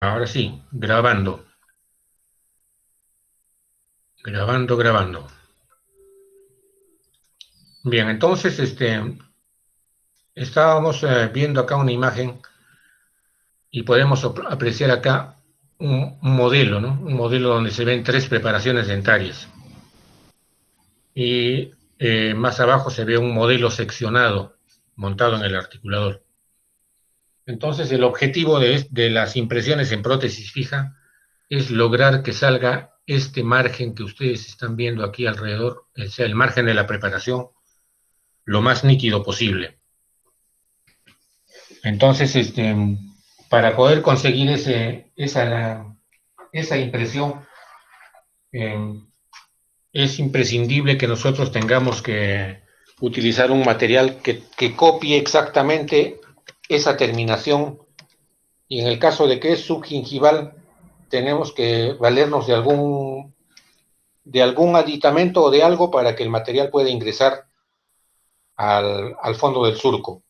Ahora sí, grabando, grabando. Bien, entonces, estábamos viendo acá una imagen y podemos apreciar acá un modelo, ¿no? Un modelo donde se ven tres preparaciones dentarias. Y más abajo se ve un modelo seccionado montado en el articulador. Entonces, el objetivo de las impresiones en prótesis fija es lograr que salga este margen que ustedes están viendo aquí alrededor, o sea, el margen de la preparación, lo más nítido posible. Entonces, para poder conseguir esa impresión, eh, es imprescindible que nosotros tengamos que utilizar un material que copie exactamente esa terminación, y en el caso de que es subgingival, tenemos que valernos de algún aditamento o de algo para que el material pueda ingresar al fondo del surco.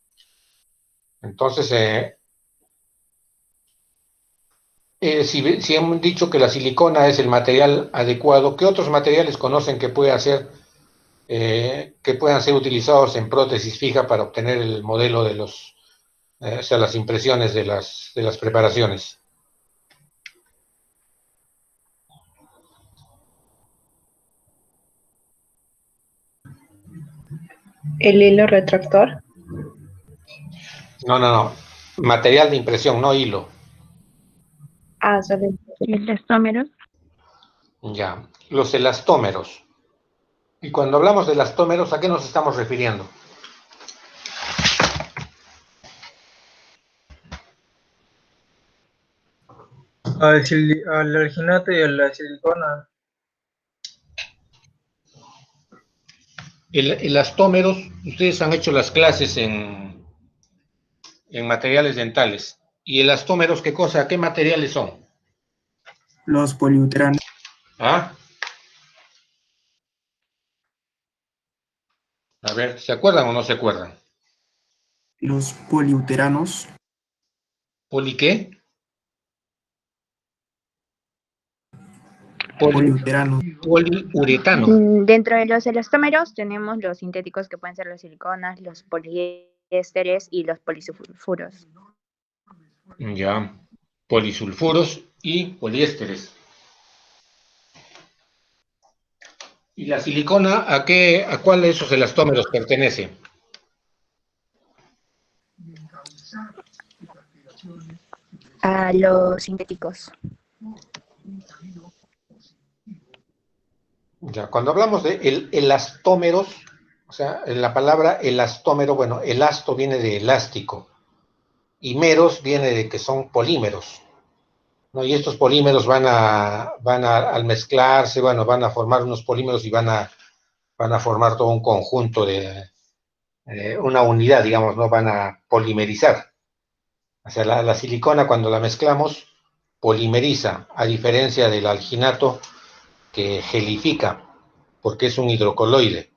Entonces, si hemos dicho que la silicona es el material adecuado, ¿qué otros materiales conocen que puedan ser utilizados en prótesis fija para obtener el modelo de o sea, las impresiones de las preparaciones? El hilo retractor. No. Material de impresión, no hilo. Ah, solo elastómeros. Ya. Los elastómeros. Y cuando hablamos de elastómeros, ¿a qué nos estamos refiriendo? Al alginato y a la silicona. Elastómeros, ustedes han hecho las clases en materiales dentales. ¿Y elastómeros qué cosa? ¿Qué materiales son? Los poliuteranos. ¿Ah? A ver, ¿se acuerdan o no se acuerdan? Los poliuteranos. ¿Poli qué? Poliuteranos. Poliuretano. Dentro de los elastómeros tenemos los sintéticos que pueden ser las siliconas, los poliésteres y los polisulfuros. Ya. Polisulfuros y poliésteres. ¿Y la silicona a cuál de esos elastómeros pertenece? A los sintéticos. Ya, cuando hablamos de elastómeros, o sea, en la palabra elastómero, bueno, elasto viene de elástico y meros viene de que son polímeros, ¿no? Y estos polímeros al mezclarse, bueno, van a formar unos polímeros y van a formar todo un conjunto una unidad, digamos, ¿no? Van a polimerizar. O sea, la silicona cuando la mezclamos polimeriza, a diferencia del alginato que gelifica, porque es un hidrocoloide.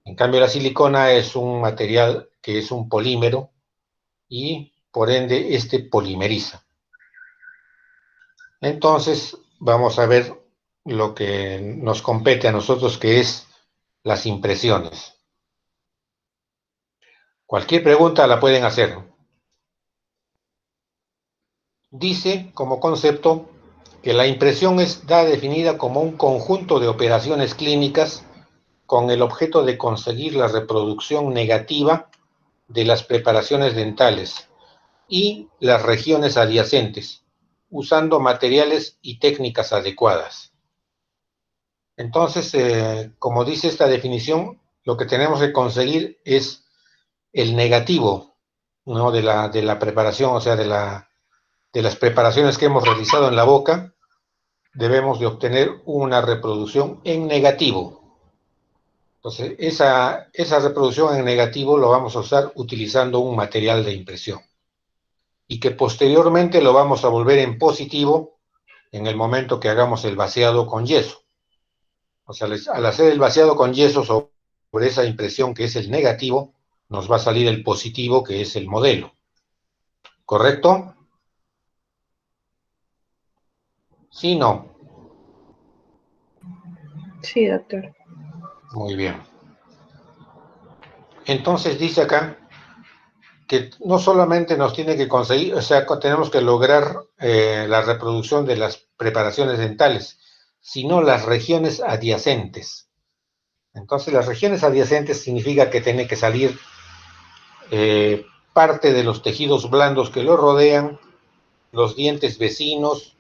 En cambio, la silicona es un material que es un polímero y por ende este polimeriza. Entonces, vamos a ver lo que nos compete a nosotros, que es las impresiones. Cualquier pregunta la pueden hacer. Dice como concepto que la impresión está definida como un conjunto de operaciones clínicas con el objeto de conseguir la reproducción negativa de las preparaciones dentales y las regiones adyacentes, usando materiales y técnicas adecuadas. Entonces, como dice esta definición, lo que tenemos que conseguir es el negativo, ¿no? de la preparación, o sea, de las preparaciones que hemos realizado en la boca, debemos de obtener una reproducción en negativo. Entonces, esa reproducción en negativo lo vamos a usar utilizando un material de impresión y que posteriormente lo vamos a volver en positivo en el momento que hagamos el vaciado con yeso. O sea, al hacer el vaciado con yeso sobre esa impresión que es el negativo, nos va a salir el positivo que es el modelo. ¿Correcto? Sí, no. Sí, doctor. Muy bien. Entonces dice acá que no solamente nos tiene que conseguir, o sea, tenemos que lograr la reproducción de las preparaciones dentales, sino las regiones adyacentes. Entonces, las regiones adyacentes significa que tiene que salir parte de los tejidos blandos que lo rodean, los dientes vecinos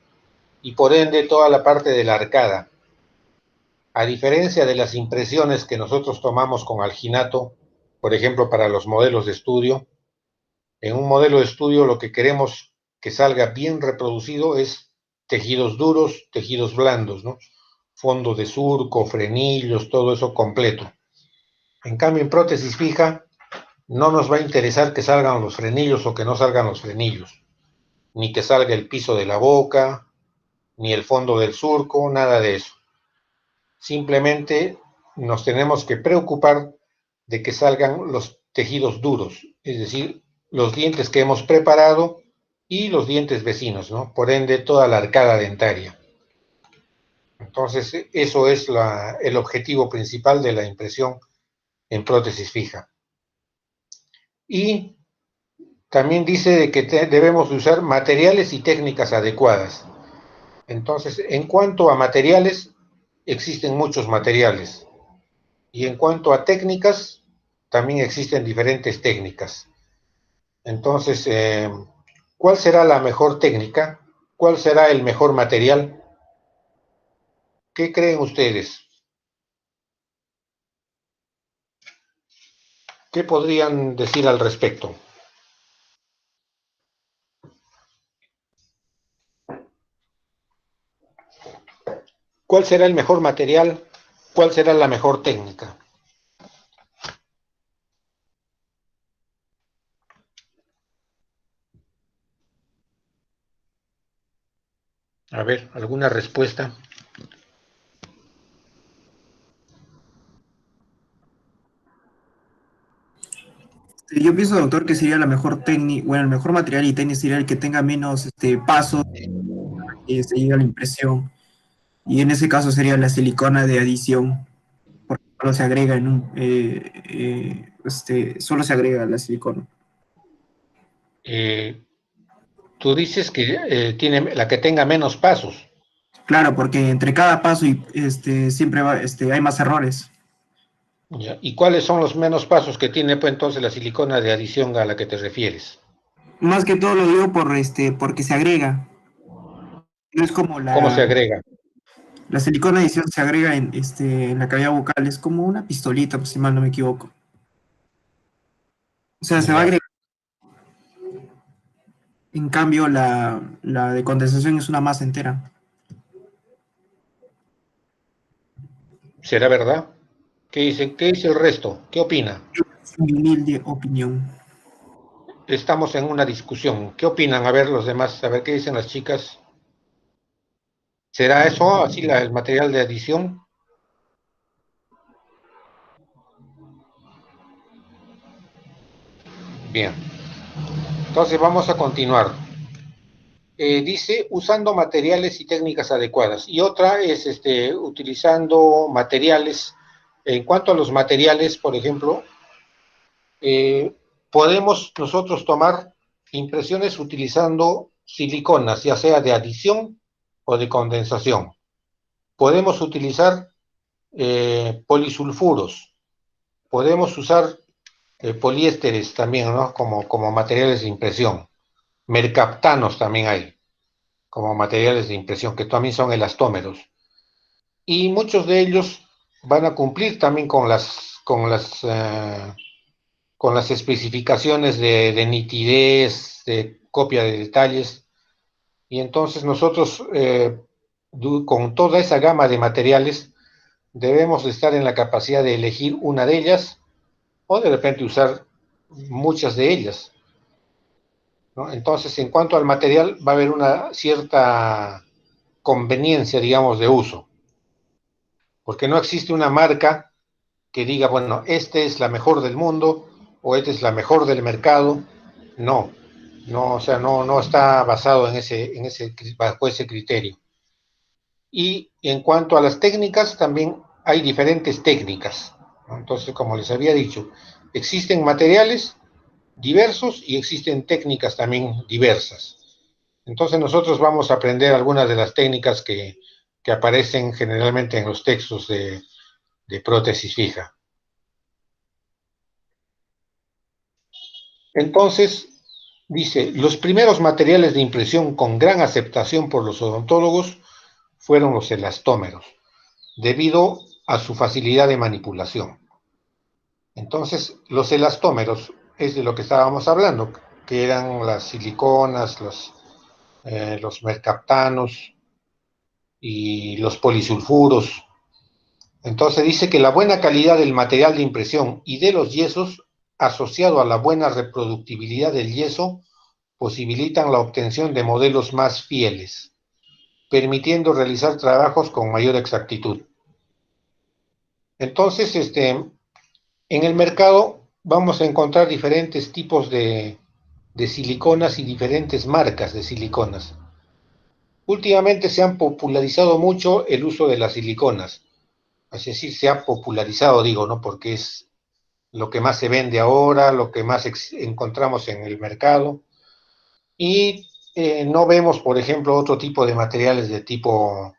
y por ende toda la parte de la arcada. A diferencia de las impresiones que nosotros tomamos con alginato, por ejemplo, para los modelos de estudio, en un modelo de estudio lo que queremos que salga bien reproducido es tejidos duros, tejidos blandos, ¿no? Fondo de surco, frenillos, todo eso completo. En cambio, en prótesis fija, no nos va a interesar que salgan los frenillos o que no salgan los frenillos, ni que salga el piso de la boca, ni el fondo del surco, nada de eso. Simplemente nos tenemos que preocupar de que salgan los tejidos duros, es decir, los dientes que hemos preparado y los dientes vecinos, ¿no? Por ende, toda la arcada dentaria. Entonces, eso es el objetivo principal de la impresión en prótesis fija. Y también dice de que debemos usar materiales y técnicas adecuadas. Entonces, en cuanto a materiales, existen muchos materiales. Y en cuanto a técnicas, también existen diferentes técnicas. Entonces, ¿cuál será la mejor técnica? ¿Cuál será el mejor material? ¿Qué creen ustedes? ¿Qué podrían decir al respecto? ¿Cuál será el mejor material? ¿Cuál será la mejor técnica? A ver, ¿alguna respuesta? Yo pienso, doctor, que sería la mejor técnica, bueno, el mejor material y técnica sería el que tenga menos pasos que se llegue a la impresión. Y en ese caso sería la silicona de adición, porque solo se agrega solo se agrega la silicona. Tú dices que tiene la que tenga menos pasos. Claro, porque entre cada paso siempre hay más errores. ¿Ya? ¿Y cuáles son los menos pasos que tiene pues, entonces la silicona de adición a la que te refieres? Más que todo lo digo porque se agrega. No es como ¿Cómo se agrega? la silicona de adición se agrega en la cavidad bucal, es como una pistolita, pues, si mal no me equivoco. O sea, se va a Ya. agregar. En cambio, la de condensación es una masa entera. ¿Será verdad? ¿Qué dice el resto? ¿Qué opina? Es mi humilde opinión. Estamos en una discusión. ¿Qué opinan? A ver los demás, a ver qué dicen las chicas. ¿Será eso así el material de adición? Bien. Entonces vamos a continuar. Dice usando materiales y técnicas adecuadas. Y otra es utilizando materiales. En cuanto a los materiales, por ejemplo, podemos nosotros tomar impresiones utilizando siliconas, ya sea de adición o de condensación. Podemos utilizar polisulfuros, podemos usar poliésteres también, ¿no? Como materiales de impresión. Mercaptanos también hay, como materiales de impresión, que también son elastómeros. Y muchos de ellos van a cumplir también con las especificaciones de nitidez, de copia de detalles, y entonces nosotros, con toda esa gama de materiales, debemos estar en la capacidad de elegir una de ellas o de repente usar muchas de ellas, ¿no? Entonces, en cuanto al material, va a haber una cierta conveniencia, digamos, de uso, porque no existe una marca que diga, bueno, esta es la mejor del mundo o esta es la mejor del mercado. No, no, o sea, no está basado bajo ese criterio. Y en cuanto a las técnicas, también hay diferentes técnicas, ¿no? Entonces, como les había dicho, existen materiales diversos y existen técnicas también diversas. Entonces nosotros vamos a aprender algunas de las técnicas que aparecen generalmente en los textos de prótesis fija. Entonces, dice, los primeros materiales de impresión con gran aceptación por los odontólogos fueron los elastómeros, debido a su facilidad de manipulación. Entonces, los elastómeros es de lo que estábamos hablando, que eran las siliconas, los mercaptanos y los polisulfuros. Entonces dice que la buena calidad del material de impresión y de los yesos, asociado a la buena reproductibilidad del yeso, posibilitan la obtención de modelos más fieles, permitiendo realizar trabajos con mayor exactitud. Entonces, en el mercado vamos a encontrar diferentes tipos de siliconas y diferentes marcas de siliconas. Últimamente se han popularizado mucho el uso de las siliconas, es decir, se ha popularizado, digo, ¿no? Porque es lo que más se vende ahora, lo que más encontramos en el mercado, y no vemos, por ejemplo, otro tipo de materiales de tipo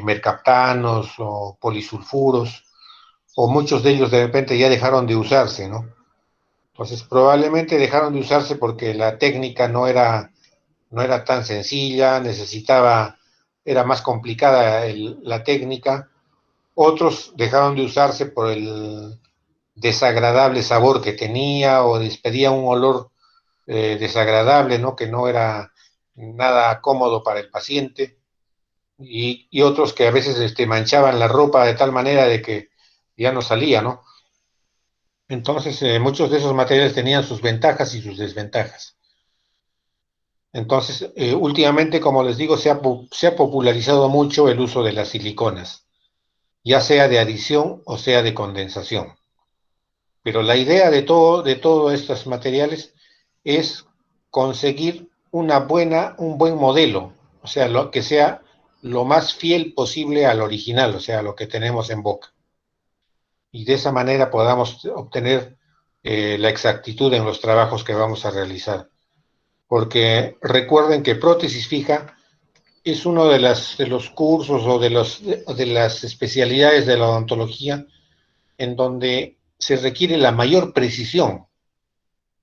mercaptanos o polisulfuros, o muchos de ellos de repente ya dejaron de usarse, ¿no? Entonces probablemente dejaron de usarse porque la técnica no era tan sencilla, era más complicada la técnica. Otros dejaron de usarse por el desagradable sabor que tenía o despedía un olor desagradable, ¿no? Que no era nada cómodo para el paciente. Y otros que a veces manchaban la ropa de tal manera de que ya no salía, ¿no? Entonces, muchos de esos materiales tenían sus ventajas y sus desventajas. Entonces, últimamente, como les digo, se ha popularizado mucho el uso de las siliconas, ya sea de adición o sea de condensación. Pero la idea de todos estos materiales es conseguir un buen modelo, o sea, que sea lo más fiel posible al original, o sea, lo que tenemos en boca. Y de esa manera podamos obtener la exactitud en los trabajos que vamos a realizar. Porque recuerden que prótesis fija es uno de los cursos o de las especialidades de la odontología en donde se requiere la mayor precisión.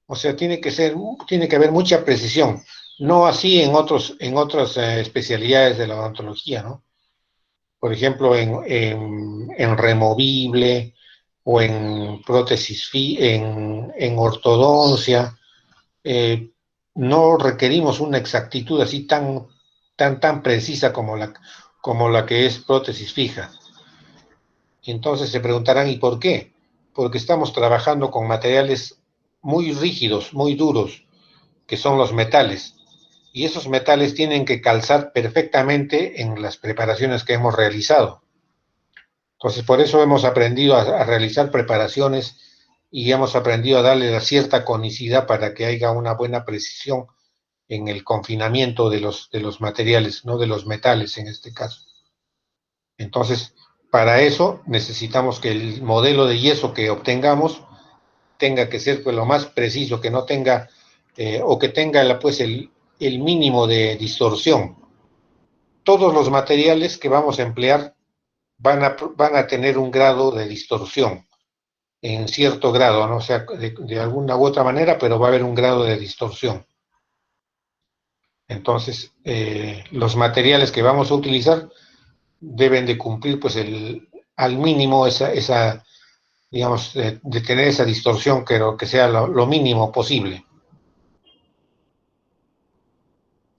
O sea, tiene que haber mucha precisión. No así en otras especialidades de la odontología, ¿no? Por ejemplo, en removible o en prótesis, en ortodoncia, eh, no requerimos una exactitud así tan precisa como la que es prótesis fija. Entonces se preguntarán, ¿y por qué? Porque estamos trabajando con materiales muy rígidos, muy duros, que son los metales. Y esos metales tienen que calzar perfectamente en las preparaciones que hemos realizado. Entonces, por eso hemos aprendido a realizar preparaciones y hemos aprendido a darle la cierta conicidad para que haya una buena precisión en el confinamiento de los materiales, no de los metales en este caso. Entonces, para eso necesitamos que el modelo de yeso que obtengamos tenga que ser pues, lo más preciso, que no tenga o que tenga pues, el mínimo de distorsión. Todos los materiales que vamos a emplear van a tener un grado de distorsión, en cierto grado, ¿no? O sea, de alguna u otra manera, pero va a haber un grado de distorsión. Entonces, los materiales que vamos a utilizar deben de cumplir pues al mínimo digamos, de tener esa distorsión, pero que sea lo mínimo posible.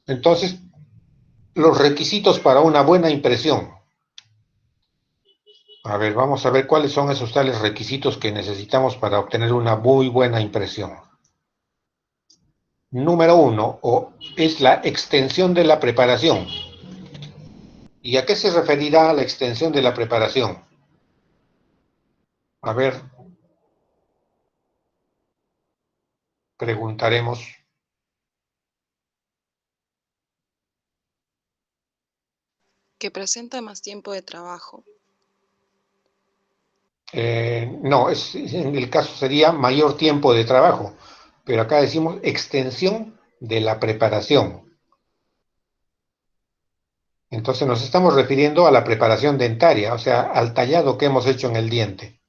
Entonces, los requisitos para una buena impresión. A ver, vamos a ver cuáles son esos tales requisitos que necesitamos para obtener una muy buena impresión. Número uno, es la extensión de la preparación. ¿Y a qué se referirá la extensión de la preparación? A ver, preguntaremos. Que presenta más tiempo de trabajo. No, en el caso sería mayor tiempo de trabajo, pero acá decimos extensión de la preparación. Entonces nos estamos refiriendo a la preparación dentaria, o sea, al tallado que hemos hecho en el diente.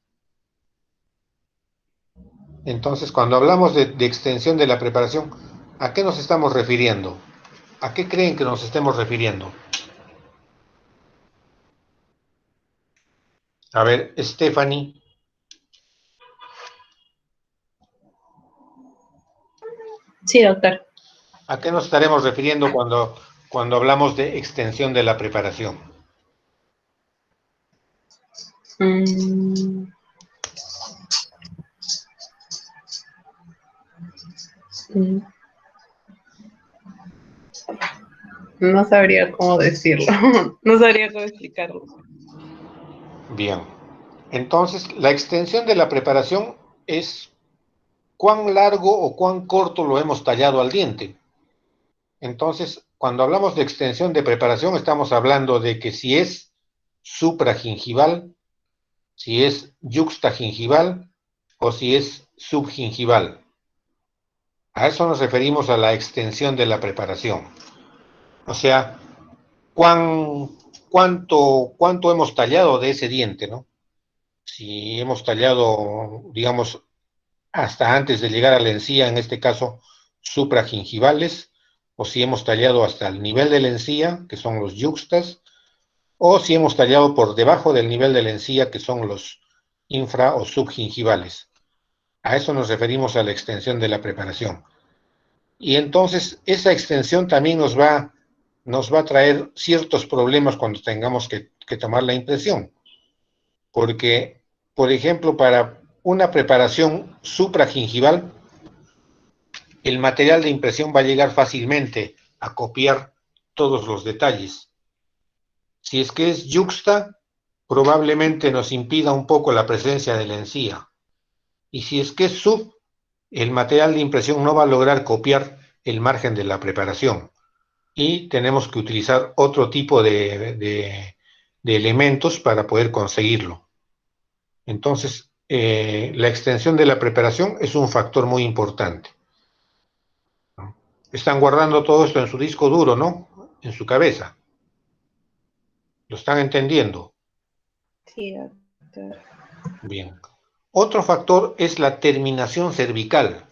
Entonces, cuando hablamos de extensión de la preparación, ¿a qué nos estamos refiriendo? ¿A qué creen que nos estemos refiriendo? A ver, Stephanie, Sí, doctor. ¿a qué nos estaremos refiriendo cuando hablamos de extensión de la preparación? Mm, mm, No sabría cómo decirlo. No sabría cómo explicarlo. Bien. Entonces, la extensión de la preparación es cuán largo o cuán corto lo hemos tallado al diente. Entonces, cuando hablamos de extensión de preparación, estamos hablando de que si es supragingival, si es yuxtagingival o si es subgingival. A eso nos referimos a la extensión de la preparación. O sea, cuánto hemos tallado de ese diente, ¿no? Si hemos tallado, digamos, hasta antes de llegar a la encía, en este caso, supragingivales, o si hemos tallado hasta el nivel de la encía, que son los yuxtas, o si hemos tallado por debajo del nivel de la encía, que son los infra o subgingivales. A eso nos referimos a la extensión de la preparación. Y entonces esa extensión también nos va a traer ciertos problemas cuando tengamos que tomar la impresión. Porque, por ejemplo, para una preparación supragingival, el material de impresión va a llegar fácilmente a copiar todos los detalles. Si es que es yuxta, probablemente nos impida un poco la presencia de la encía. Y si es que es sub, el material de impresión no va a lograr copiar el margen de la preparación. Y tenemos que utilizar otro tipo de elementos para poder conseguirlo. Entonces, la extensión de la preparación es un factor muy importante. Están guardando todo esto en su disco duro, ¿no? En su cabeza. ¿Lo están entendiendo? Sí, doctor. Bien. Otro factor es la terminación cervical,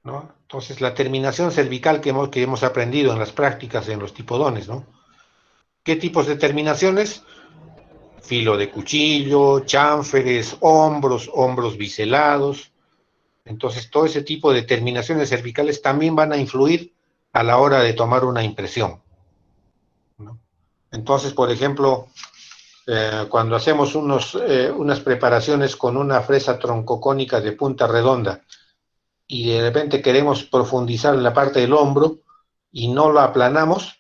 ¿no? Entonces, la terminación cervical que hemos aprendido en las prácticas en los tipodones, ¿no? ¿Qué tipos de terminaciones? Filo de cuchillo, chanferes, hombros biselados. Entonces, todo ese tipo de terminaciones cervicales también van a influir a la hora de tomar una impresión, ¿no? Entonces, por ejemplo, cuando hacemos unas preparaciones con una fresa troncocónica de punta redonda y de repente queremos profundizar en la parte del hombro y no lo aplanamos,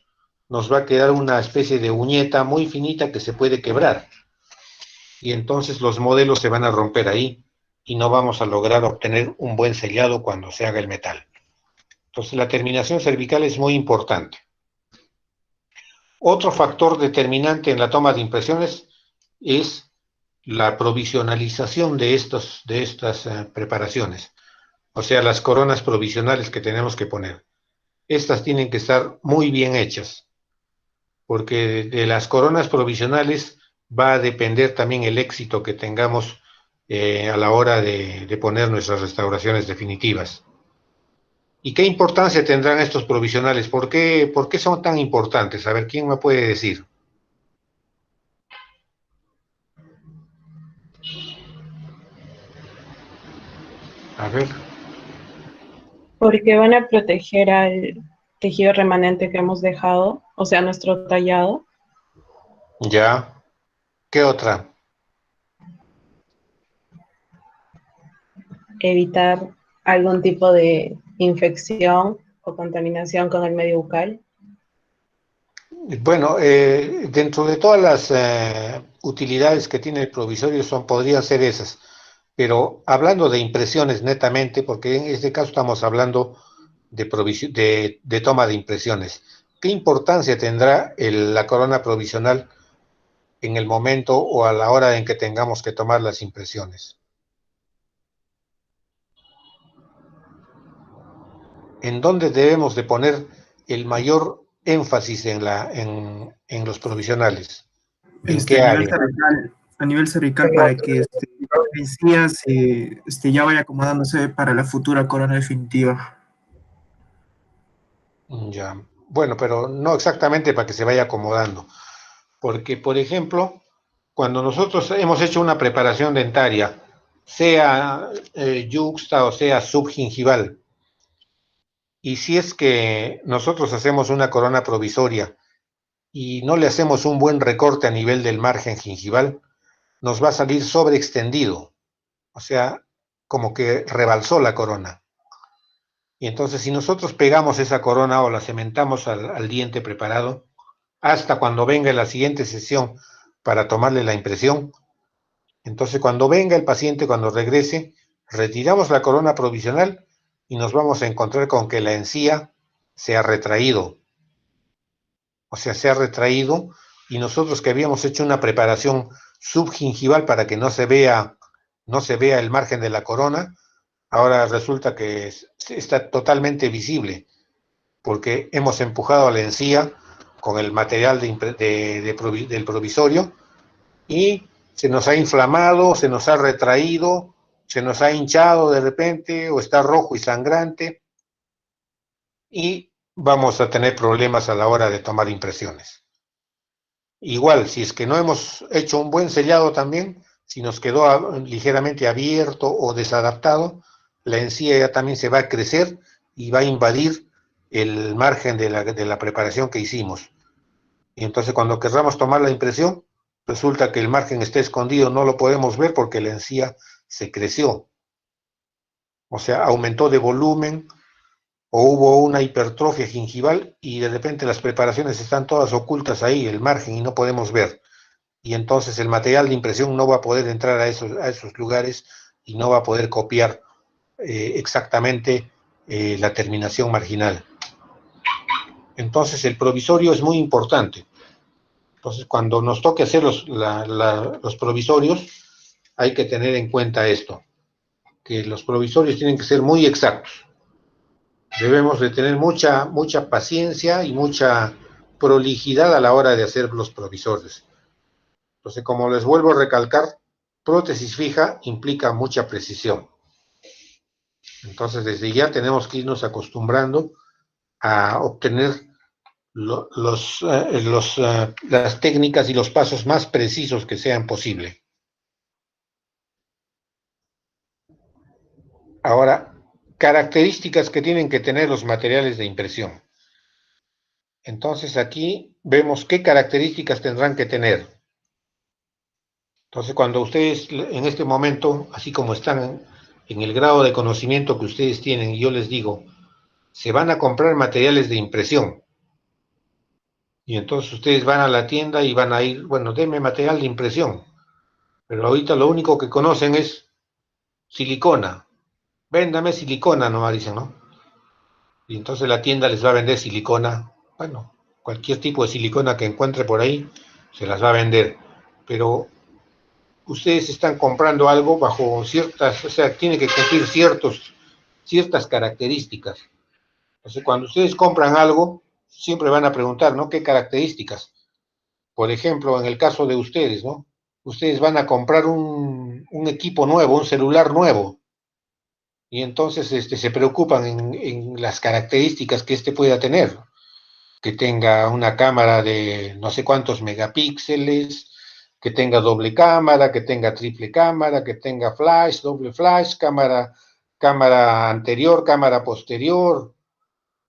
nos va a quedar una especie de uñeta muy finita que se puede quebrar. Y entonces los modelos se van a romper ahí y no vamos a lograr obtener un buen sellado cuando se haga el metal. Entonces la terminación cervical es muy importante. Otro factor determinante en la toma de impresiones es la provisionalización de estas preparaciones, o sea, las coronas provisionales que tenemos que poner. Estas tienen que estar muy bien hechas, porque de las coronas provisionales va a depender también el éxito que tengamos a la hora de poner nuestras restauraciones definitivas. ¿Y qué importancia tendrán estos provisionales? ¿Por qué son tan importantes? A ver, ¿quién me puede decir? A ver. Porque van a proteger al tejido remanente que hemos dejado, o sea, nuestro tallado. Ya. ¿Qué otra? Evitar algún tipo de infección o contaminación con el medio bucal. Bueno, dentro de todas las utilidades que tiene el provisorio podrían ser esas, pero hablando de impresiones netamente, porque en este caso estamos hablando de toma de impresiones, ¿qué importancia tendrá la corona provisional en el momento o a la hora en que tengamos que tomar las impresiones? ¿En dónde debemos de poner el mayor énfasis en los provisionales? ¿En qué área? A nivel cervical para que la encía ya vaya acomodándose para la futura corona definitiva. Ya. Bueno, pero no exactamente para que se vaya acomodando. Porque, por ejemplo, cuando nosotros hemos hecho una preparación dentaria, sea yuxta o sea subgingival, y si es que nosotros hacemos una corona provisoria y no le hacemos un buen recorte a nivel del margen gingival, nos va a salir sobreextendido, o sea, como que rebalsó la corona. Y entonces si nosotros pegamos esa corona o la cementamos al diente preparado, hasta cuando venga la siguiente sesión para tomarle la impresión, entonces cuando venga el paciente, cuando regrese, retiramos la corona provisional y nos vamos a encontrar con que la encía se ha retraído. O sea, se ha retraído y nosotros que habíamos hecho una preparación subgingival para que no se vea el margen de la corona, ahora resulta que está totalmente visible porque hemos empujado a la encía con el material del provisorio y se nos ha inflamado, se nos ha retraído, se nos ha hinchado de repente o está rojo y sangrante y vamos a tener problemas a la hora de tomar impresiones. Igual, si es que no hemos hecho un buen sellado también, si nos quedó ligeramente abierto o desadaptado, la encía ya también se va a crecer y va a invadir el margen de la preparación que hicimos. Y entonces cuando querramos tomar la impresión, resulta que el margen está escondido, no lo podemos ver porque la encía se creció. O sea, aumentó de volumen o hubo una hipertrofia gingival y de repente las preparaciones están todas ocultas ahí, el margen, y no podemos ver. Y entonces el material de impresión no va a poder entrar a esos lugares y no va a poder copiar exactamente la terminación marginal. Entonces el provisorio es muy importante. Entonces cuando nos toque hacer los provisorios, hay que tener en cuenta esto, que los provisorios tienen que ser muy exactos. Debemos de tener mucha paciencia y mucha prolijidad a la hora de hacer los provisorios. Entonces, como les vuelvo a recalcar, prótesis fija implica mucha precisión. Entonces, desde ya tenemos que irnos acostumbrando a obtener las técnicas y los pasos más precisos que sean posible. Ahora, características que tienen que tener los materiales de impresión. Entonces, aquí vemos qué características tendrán que tener. Entonces, cuando ustedes en este momento, así como están en el grado de conocimiento que ustedes tienen, y yo les digo, se van a comprar materiales de impresión. Y entonces ustedes van a la tienda y van a ir, bueno, denme material de impresión. Pero ahorita lo único que conocen es silicona. Véndame silicona, nomás dicen, ¿no? Y entonces la tienda les va a vender silicona. Bueno, cualquier tipo de silicona que encuentre por ahí, se las va a vender. Pero ustedes están comprando algo bajo ciertas, o sea, tiene que cumplir ciertas características. Entonces, cuando ustedes compran algo, siempre van a preguntar, ¿no? ¿Qué características? Por ejemplo, en el caso de ustedes, ¿no? Ustedes van a comprar un equipo nuevo, un celular nuevo, y entonces se preocupan en las características que pueda tener, que tenga una cámara de no sé cuántos megapíxeles, que tenga doble cámara, que tenga triple cámara, que tenga flash, doble flash, cámara anterior, cámara posterior,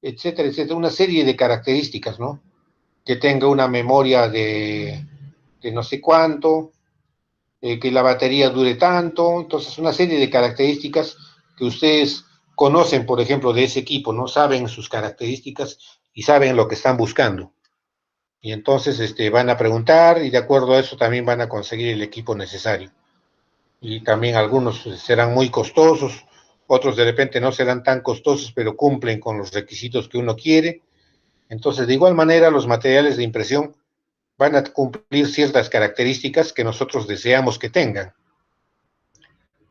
etcétera, etcétera, una serie de características, ¿no? Que tenga una memoria de no sé cuánto, que la batería dure tanto, entonces una serie de características que ustedes conocen, por ejemplo, de ese equipo, ¿no? Saben sus características y saben lo que están buscando. Y entonces van a preguntar y de acuerdo a eso también van a conseguir el equipo necesario. Y también algunos serán muy costosos, otros de repente no serán tan costosos, pero cumplen con los requisitos que uno quiere. Entonces, de igual manera, los materiales de impresión van a cumplir ciertas características que nosotros deseamos que tengan.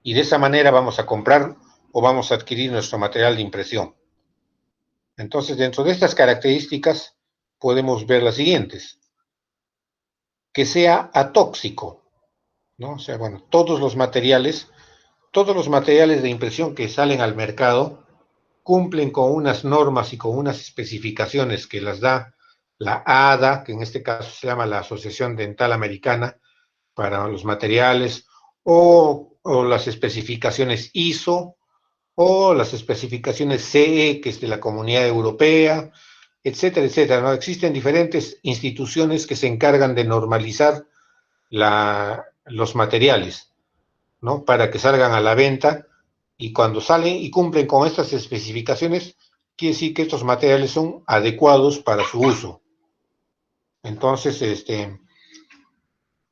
Y de esa manera vamos a comprar o vamos a adquirir nuestro material de impresión. Entonces, dentro de estas características, podemos ver las siguientes. Que sea atóxico, ¿no? O sea, bueno, todos los materiales de impresión que salen al mercado cumplen con unas normas y con unas especificaciones que las da la ADA, que en este caso se llama la Asociación Dental Americana para los materiales, o las especificaciones ISO, o las especificaciones CE, que es de la Comunidad Europea, etcétera, etcétera, ¿no? Existen diferentes instituciones que se encargan de normalizar los materiales, ¿no? Para que salgan a la venta, y cuando salen y cumplen con estas especificaciones, quiere decir que estos materiales son adecuados para su uso. Entonces,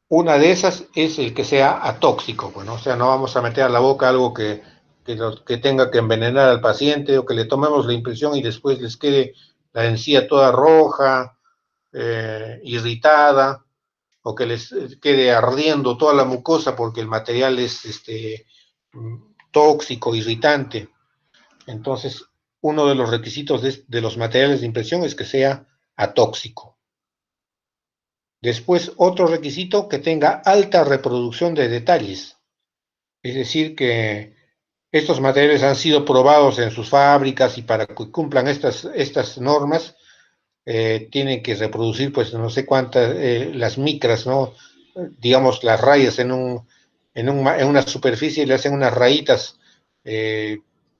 una de esas es el que sea atóxico, bueno, o sea, no vamos a meter a la boca algo que tenga que envenenar al paciente, o que le tomemos la impresión y después les quede la encía toda roja, irritada, o que les quede ardiendo toda la mucosa porque el material es tóxico, irritante. Entonces, uno de los requisitos de los materiales de impresión es que sea atóxico. Después, otro requisito, que tenga alta reproducción de detalles. Es decir, que estos materiales han sido probados en sus fábricas, y para que cumplan estas normas, tienen que reproducir, pues, no sé cuántas, las micras, ¿no? Digamos, las rayas en una superficie, le hacen unas rayitas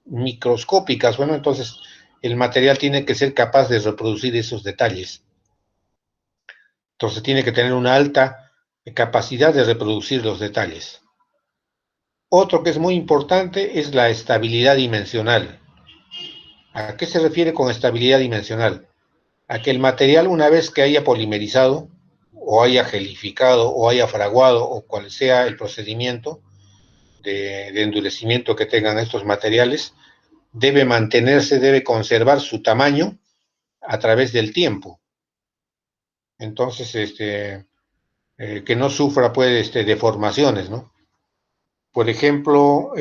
microscópicas. Bueno, entonces el material tiene que ser capaz de reproducir esos detalles. Entonces tiene que tener una alta capacidad de reproducir los detalles. Otro que es muy importante es la estabilidad dimensional. ¿A qué se refiere con estabilidad dimensional? A que el material, una vez que haya polimerizado, o haya gelificado, o haya fraguado, o cual sea el procedimiento de endurecimiento que tengan estos materiales, debe mantenerse, debe conservar su tamaño a través del tiempo. Entonces, que no sufra, pues, deformaciones, ¿no? Por ejemplo,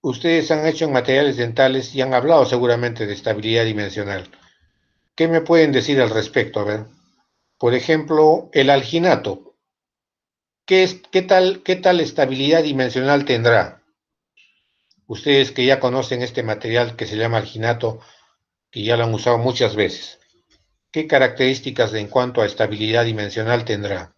ustedes han hecho en materiales dentales y han hablado seguramente de estabilidad dimensional. ¿Qué me pueden decir al respecto? A ver, por ejemplo, el alginato. ¿Qué tal estabilidad dimensional tendrá? Ustedes que ya conocen este material que se llama alginato, que ya lo han usado muchas veces, ¿qué características en cuanto a estabilidad dimensional tendrá?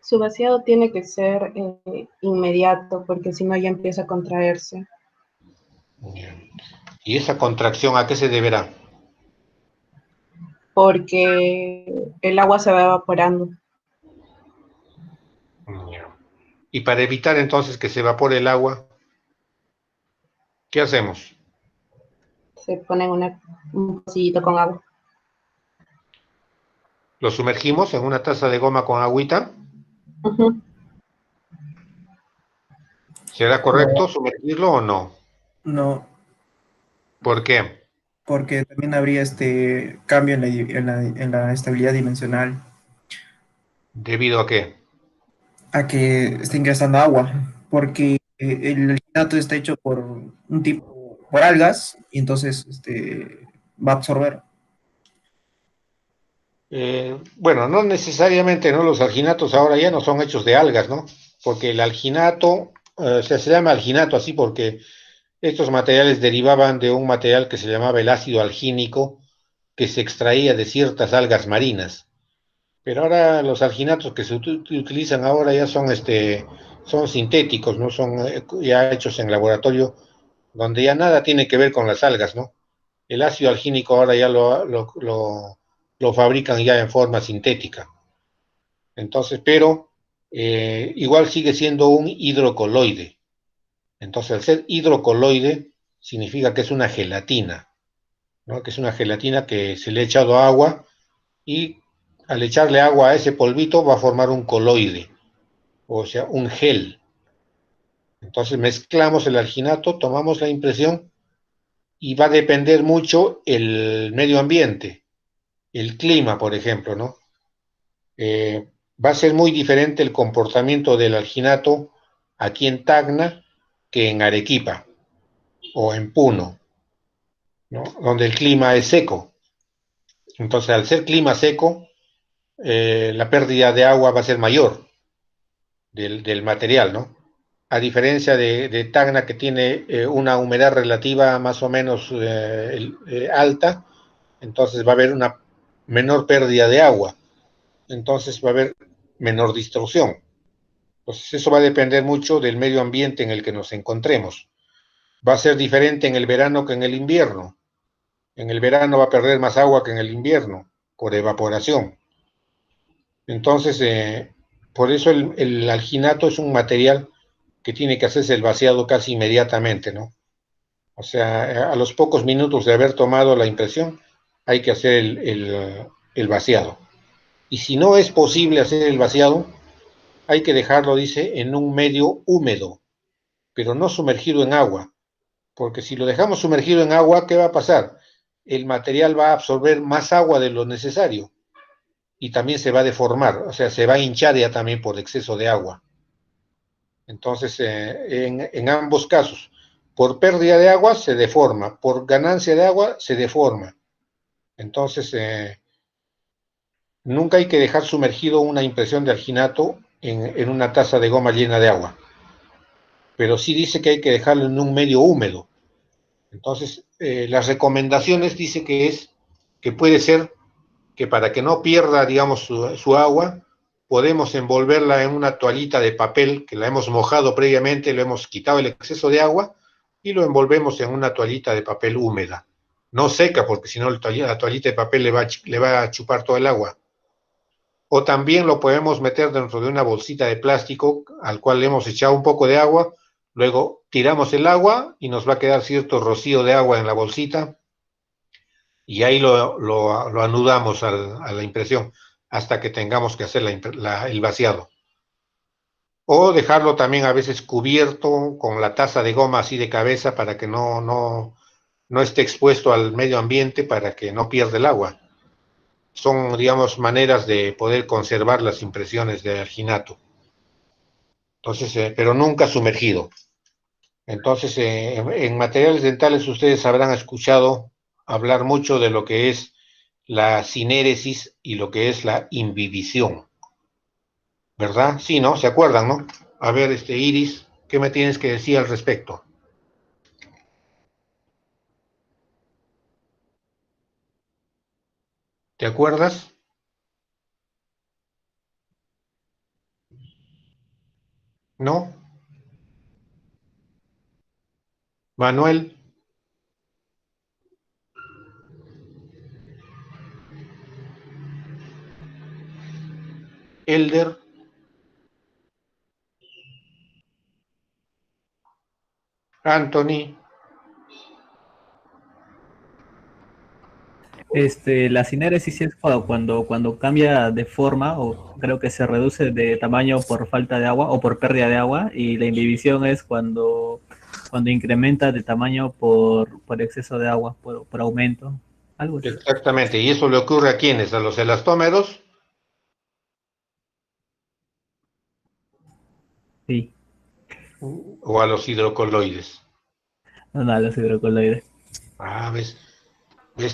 Su vaciado tiene que ser inmediato, porque si no ya empieza a contraerse. ¿Y esa contracción a qué se deberá? Porque el agua se va evaporando. Y para evitar entonces que se evapore el agua, ¿qué hacemos? Se pone en un pocillito con agua. ¿Lo sumergimos en una taza de goma con agüita? Uh-huh. ¿Será correcto sumergirlo o no? No, ¿Por qué? porque también habría este cambio en la estabilidad dimensional, ¿Debido a qué? a que esté ingresando agua, porque el alginato está hecho por algas, y entonces va a absorber. Bueno, no necesariamente, ¿no? Los alginatos ahora ya no son hechos de algas, ¿no? Porque el alginato, se llama alginato así porque estos materiales derivaban de un material que se llamaba el ácido algínico, que se extraía de ciertas algas marinas. Pero ahora los alginatos que se utilizan ahora ya son sintéticos, ¿no? Son ya hechos en laboratorio, donde ya nada tiene que ver con las algas, ¿no? El ácido algínico ahora ya lo fabrican ya en forma sintética. Entonces, pero igual sigue siendo un hidrocoloide. Entonces, al ser hidrocoloide, significa que es una gelatina, ¿no? Que es una gelatina que se le ha echado agua, y al echarle agua a ese polvito va a formar un coloide. o sea, un gel. Entonces mezclamos el alginato, tomamos la impresión y va a depender mucho el medio ambiente, el clima, por ejemplo, ¿no? Va a ser muy diferente el comportamiento del alginato aquí en Tacna que en Arequipa o en Puno, ¿no? Donde el clima es seco. Entonces, al ser clima seco, la pérdida de agua va a ser mayor del material, ¿no? A diferencia de Tacna, que tiene una humedad relativa más o menos alta, entonces va a haber una menor pérdida de agua, entonces va a haber menor distorsión. Entonces eso va a depender mucho del medio ambiente en el que nos encontremos. Va a ser diferente en el verano que en el invierno. En el verano va a perder más agua que en el invierno, por evaporación. Entonces, por eso el alginato es un material que tiene que hacerse el vaciado casi inmediatamente, ¿no? O sea, a los pocos minutos de haber tomado la impresión, hay que hacer el vaciado. Y si no es posible hacer el vaciado, hay que dejarlo, dice, en un medio húmedo, pero no sumergido en agua, porque si lo dejamos sumergido en agua, ¿qué va a pasar? El material va a absorber más agua de lo necesario y también se va a deformar, o sea, se va a hinchar ya también por exceso de agua. Entonces, en ambos casos, por pérdida de agua se deforma, por ganancia de agua se deforma. Entonces, nunca hay que dejar sumergido una impresión de alginato en una taza de goma llena de agua, pero sí dice que hay que dejarlo en un medio húmedo. Entonces, las recomendaciones dice que puede ser que para que no pierda, digamos, su agua, podemos envolverla en una toallita de papel que la hemos mojado previamente, le hemos quitado el exceso de agua y lo envolvemos en una toallita de papel húmeda. No seca, porque si no la toallita de papel le va a chupar todo el agua. O también lo podemos meter dentro de una bolsita de plástico al cual le hemos echado un poco de agua, luego tiramos el agua y nos va a quedar cierto rocío de agua en la bolsita y ahí lo anudamos a la impresión hasta que tengamos que hacer el vaciado. O dejarlo también a veces cubierto con la taza de goma así de cabeza para que no esté expuesto al medio ambiente para que no pierda el agua. Son, digamos, maneras de poder conservar las impresiones de alginato. Entonces, pero nunca sumergido. Entonces, en materiales dentales ustedes habrán escuchado hablar mucho de lo que es la cinéresis y lo que es la imbibición, ¿verdad? Sí, ¿no? ¿Se acuerdan, no? A ver, Iris, ¿qué me tienes que decir al respecto? ¿Te acuerdas? ¿No? Manuel, Elder, Anthony. La cinéresis es cuando cambia de forma o creo que se reduce de tamaño por falta de agua o por pérdida de agua, y la imbibición es cuando incrementa de tamaño por exceso de agua, por aumento, algo así. Exactamente, y eso le ocurre a quienes, a los elastómeros Sí, o a los hidrocoloides. no, los hidrocoloides. Ah, ves,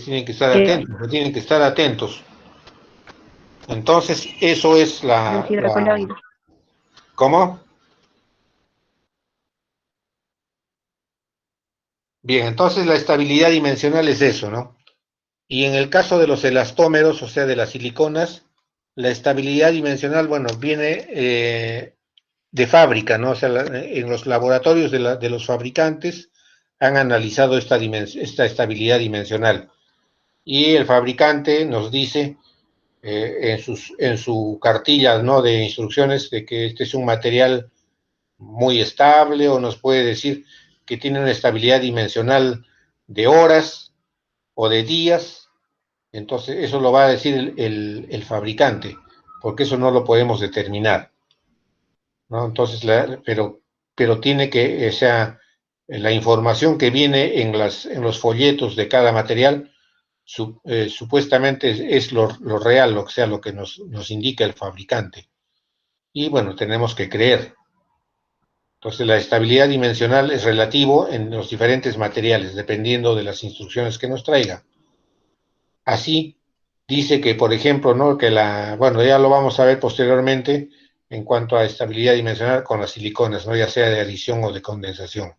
tienen que estar Eh, atentos, tienen que estar atentos. Entonces, eso es los hidrocoloides. ¿Cómo? Bien, entonces la estabilidad dimensional es eso, ¿no? Y en el caso de los elastómeros, o sea, de las siliconas, la estabilidad dimensional, bueno, viene de fábrica, ¿no? O sea, en los laboratorios de los fabricantes han analizado esta estabilidad dimensional. Y el fabricante nos dice en su cartilla, ¿no?, de instrucciones de que este es un material muy estable, o nos puede decir que tiene una estabilidad dimensional de horas o de días. Entonces eso lo va a decir el fabricante, porque eso no lo podemos determinar. ¿no? Entonces, pero tiene que, o sea, la información que viene en los folletos de cada material, supuestamente es lo real, o sea, lo que nos indica el fabricante. Y bueno, tenemos que creer. Entonces, la estabilidad dimensional es relativo en los diferentes materiales, dependiendo de las instrucciones que nos traiga. Así, dice que, por ejemplo, ¿no? Bueno, ya lo vamos a ver posteriormente en cuanto a estabilidad dimensional con las siliconas, ¿no? Ya sea de adición o de condensación.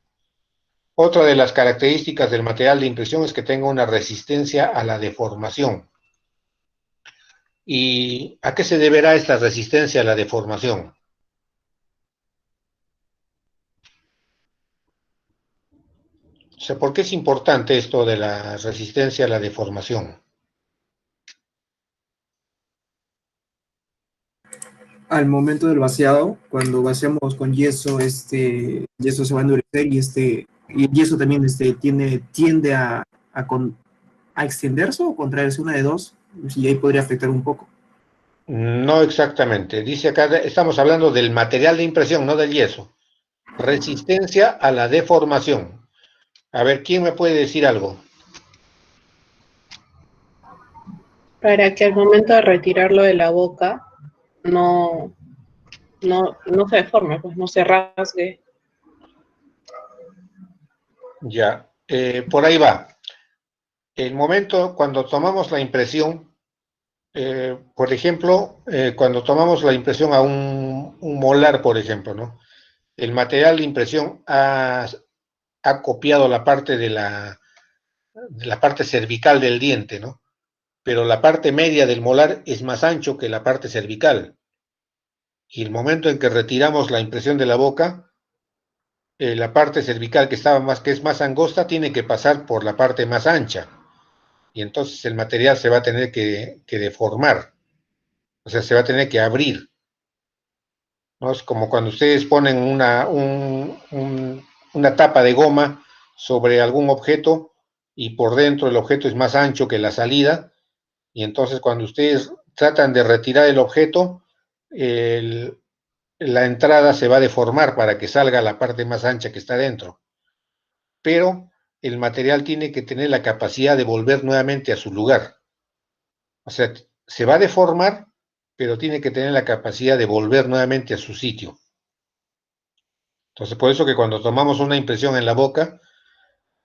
Otra de las características del material de impresión es que tenga una resistencia a la deformación. ¿Y a qué se deberá esta resistencia a la deformación? O sea, ¿por qué es importante esto de la resistencia a la deformación? Al momento del vaciado, cuando vaciamos con yeso, yeso se va a endurecer y el yeso también tiende a extenderse o contraerse, una de dos, y ahí podría afectar un poco. No exactamente. Dice acá, estamos hablando del material de impresión, no del yeso. Resistencia a la deformación. A ver, ¿quién me puede decir algo? Para que al momento de retirarlo de la boca no se deforme, pues no se rasgue. Ya, por ahí va. El momento cuando tomamos la impresión, por ejemplo, cuando tomamos la impresión a un molar, por ejemplo, ¿no? El material de impresión ha copiado la parte de la parte cervical del diente, ¿no? Pero la parte media del molar es más ancho que la parte cervical. Y el momento en que retiramos la impresión de la boca, la parte cervical que es más angosta tiene que pasar por la parte más ancha. Y entonces el material se va a tener que deformar. O sea, se va a tener que abrir, ¿no? Es como cuando ustedes ponen una tapa de goma sobre algún objeto y por dentro el objeto es más ancho que la salida, y entonces cuando ustedes tratan de retirar el objeto, la entrada se va a deformar para que salga la parte más ancha que está dentro. Pero el material tiene que tener la capacidad de volver nuevamente a su lugar. O sea, se va a deformar, pero tiene que tener la capacidad de volver nuevamente a su sitio. Entonces, por eso que cuando tomamos una impresión en la boca,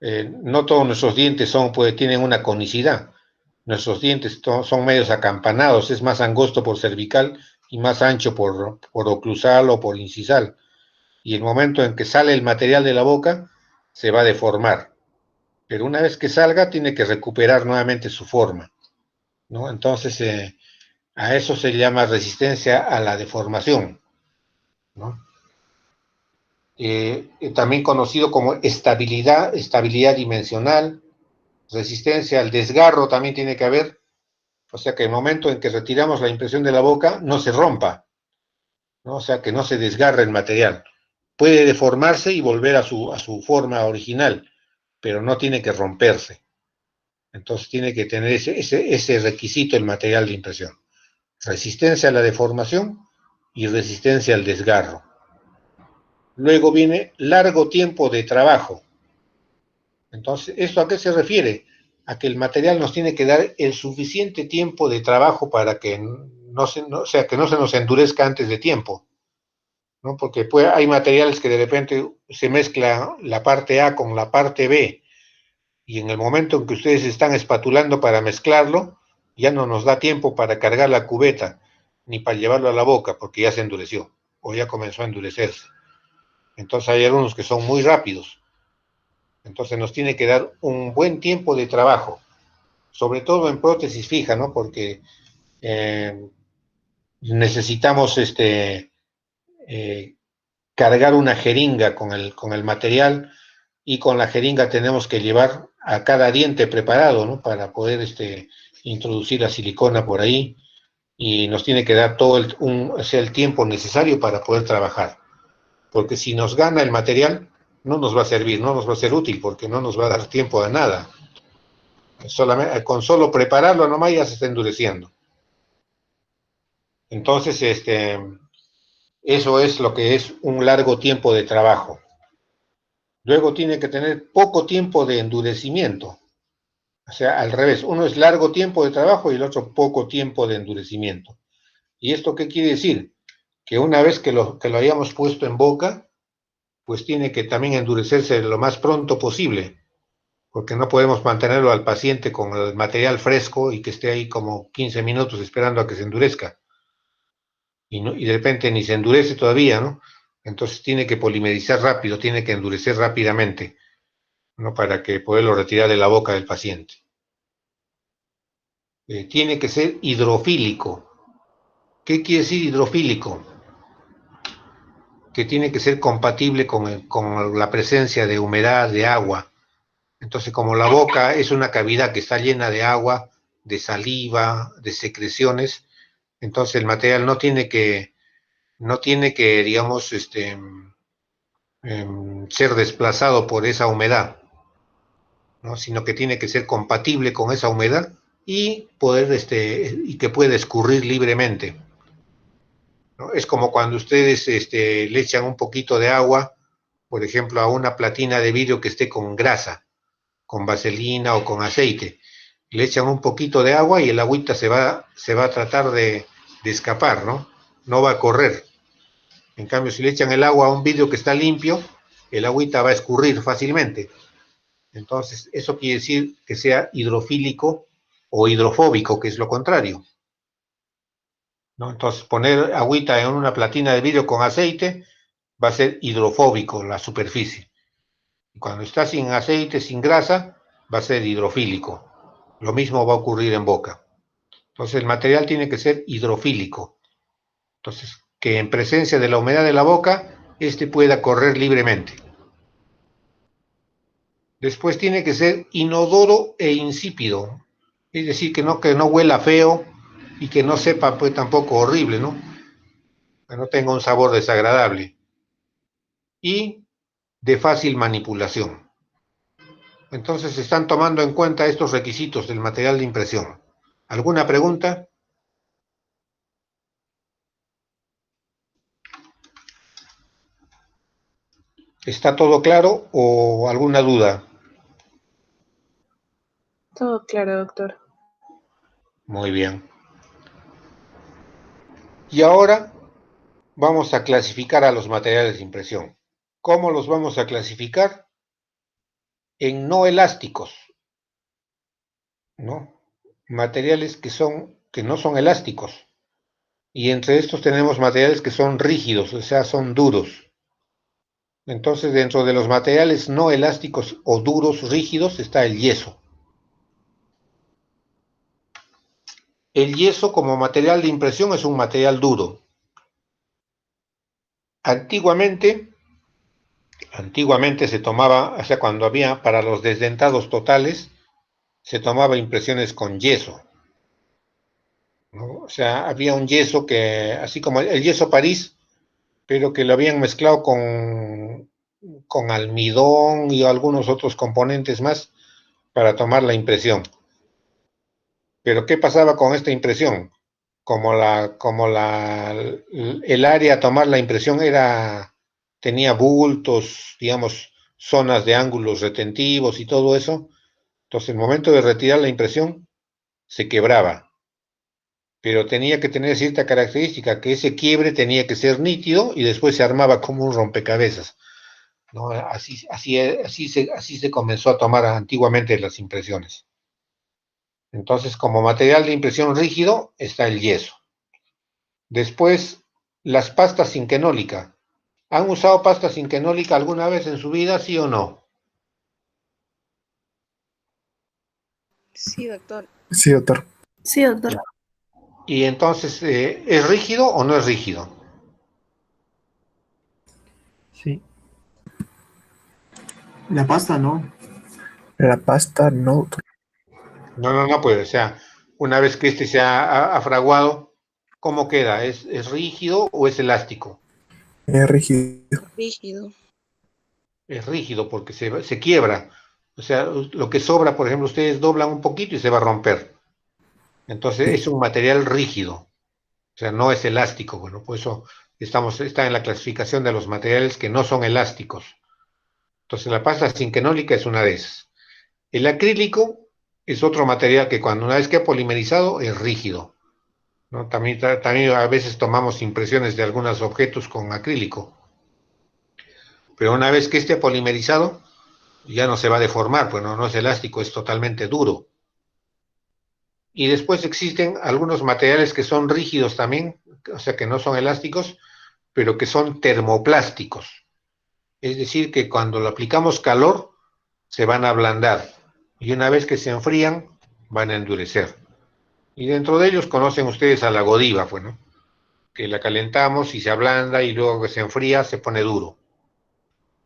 no todos nuestros dientes tienen una conicidad. Nuestros dientes son medios acampanados, es más angosto por cervical y más ancho por oclusal o por incisal. Y el momento en que sale el material de la boca, se va a deformar. Pero una vez que salga, tiene que recuperar nuevamente su forma, ¿no? Entonces, a eso se llama resistencia a la deformación, ¿no? También conocido como estabilidad dimensional, resistencia al desgarro también tiene que haber, o sea que el momento en que retiramos la impresión de la boca no se rompa, ¿no? O sea que no se desgarre el material. Puede deformarse y volver a su forma original, pero no tiene que romperse. Entonces tiene que tener ese requisito el material de impresión. Resistencia a la deformación y resistencia al desgarro. Luego viene largo tiempo de trabajo. Entonces, ¿esto a qué se refiere? A que el material nos tiene que dar el suficiente tiempo de trabajo para que o sea, que no se nos endurezca antes de tiempo, ¿no? Porque hay materiales que de repente se mezcla la parte A con la parte B, y en el momento en que ustedes están espatulando para mezclarlo, ya no nos da tiempo para cargar la cubeta, ni para llevarlo a la boca, porque ya se endureció, o ya comenzó a endurecerse. Entonces hay algunos que son muy rápidos. Entonces nos tiene que dar un buen tiempo de trabajo, sobre todo en prótesis fija, ¿no? Porque necesitamos cargar una jeringa con el material, y con la jeringa tenemos que llevar a cada diente preparado, ¿no? Para poder introducir la silicona por ahí, y nos tiene que dar todo el tiempo necesario para poder trabajar. Porque si nos gana el material, no nos va a servir, no nos va a ser útil, porque no nos va a dar tiempo a nada. Con solo prepararlo nomás ya se está endureciendo. Entonces, Eso es lo que es un largo tiempo de trabajo. Luego tiene que tener poco tiempo de endurecimiento. O sea, al revés, uno es largo tiempo de trabajo y el otro poco tiempo de endurecimiento. ¿Y esto qué quiere decir? Que una vez que lo hayamos puesto en boca, pues tiene que también endurecerse lo más pronto posible, porque no podemos mantenerlo al paciente con el material fresco y que esté ahí como 15 minutos esperando a que se endurezca. Y de repente ni se endurece todavía, ¿no? Entonces tiene que polimerizar rápido, tiene que endurecer rápidamente, ¿no? Para que poderlo retirar de la boca del paciente. Tiene que ser hidrofílico. ¿Qué quiere decir hidrofílico? Que tiene que ser compatible con la presencia de humedad, de agua. Entonces, como la boca es una cavidad que está llena de agua, de saliva, de secreciones, entonces el material no tiene que digamos, ser desplazado por esa humedad, ¿no? Sino que tiene que ser compatible con esa humedad y y que pueda escurrir libremente, ¿no? Es como cuando ustedes le echan un poquito de agua, por ejemplo, a una platina de vidrio que esté con grasa, con vaselina o con aceite. Le echan un poquito de agua y el agüita se va a tratar de escapar, ¿no? No va a correr. En cambio, si le echan el agua a un vidrio que está limpio, el agüita va a escurrir fácilmente. Entonces, eso quiere decir que sea hidrofílico o hidrofóbico, que es lo contrario, ¿no? Entonces, poner agüita en una platina de vidrio con aceite va a ser hidrofóbico la superficie. Y cuando está sin aceite, sin grasa, va a ser hidrofílico. Lo mismo va a ocurrir en boca. Entonces, el material tiene que ser hidrofílico. Entonces, que en presencia de la humedad de la boca, pueda correr libremente. Después tiene que ser inodoro e insípido. Es decir, que no huela feo y que no sepa pues tampoco horrible, ¿no? Que no tenga un sabor desagradable. Y de fácil manipulación. Entonces se están tomando en cuenta estos requisitos del material de impresión. ¿Alguna pregunta? ¿Está todo claro o alguna duda? Todo claro, doctor. Muy bien. Y ahora vamos a clasificar a los materiales de impresión. ¿Cómo los vamos a clasificar? En no elásticos, ¿no? Materiales que no son elásticos. Y entre estos tenemos materiales que son rígidos, o sea, son duros. Entonces, dentro de los materiales no elásticos o duros, rígidos, está el yeso. El yeso como material de impresión es un material duro. Antiguamente se tomaba, o sea, cuando había para los desdentados totales, se tomaba impresiones con yeso, ¿no? O sea, había un yeso que, así como el yeso París, pero que lo habían mezclado con almidón y algunos otros componentes más para tomar la impresión. Pero ¿qué pasaba con esta impresión? El área a tomar la impresión tenía bultos, digamos, zonas de ángulos retentivos y todo eso. Entonces, el momento de retirar la impresión se quebraba, pero tenía que tener cierta característica, que ese quiebre tenía que ser nítido y después se armaba como un rompecabezas, ¿no? Así se comenzó a tomar antiguamente las impresiones. Entonces, como material de impresión rígido está el yeso. Después, las pastas sinquenólica. ¿Han usado pasta sinquenólica alguna vez en su vida, sí o no? Sí, doctor. Sí, doctor. Sí, doctor. Y entonces, ¿es rígido o no es rígido? Sí. La pasta no. La pasta no. No, pues, o sea, una vez que se ha fraguado, ¿cómo queda? ¿Es rígido o es elástico? Es rígido. Rígido. Es rígido porque se quiebra. O sea, lo que sobra, por ejemplo, ustedes doblan un poquito y se va a romper. Entonces, es un material rígido. O sea, no es elástico. Bueno, por eso está en la clasificación de los materiales que no son elásticos. Entonces la pasta zinquenólica es una de esas. El acrílico es otro material que una vez que ha polimerizado es rígido, ¿no? También a veces tomamos impresiones de algunos objetos con acrílico, pero una vez que esté polimerizado ya no se va a deformar, pues no es elástico, es totalmente duro. Y después existen algunos materiales que son rígidos también, o sea que no son elásticos, pero que son termoplásticos. Es decir, que cuando le aplicamos calor, se van a ablandar. Y una vez que se enfrían, van a endurecer. Y dentro de ellos conocen ustedes a la godiva, pues, ¿no? Que la calentamos y se ablanda y luego que se enfría, se pone duro.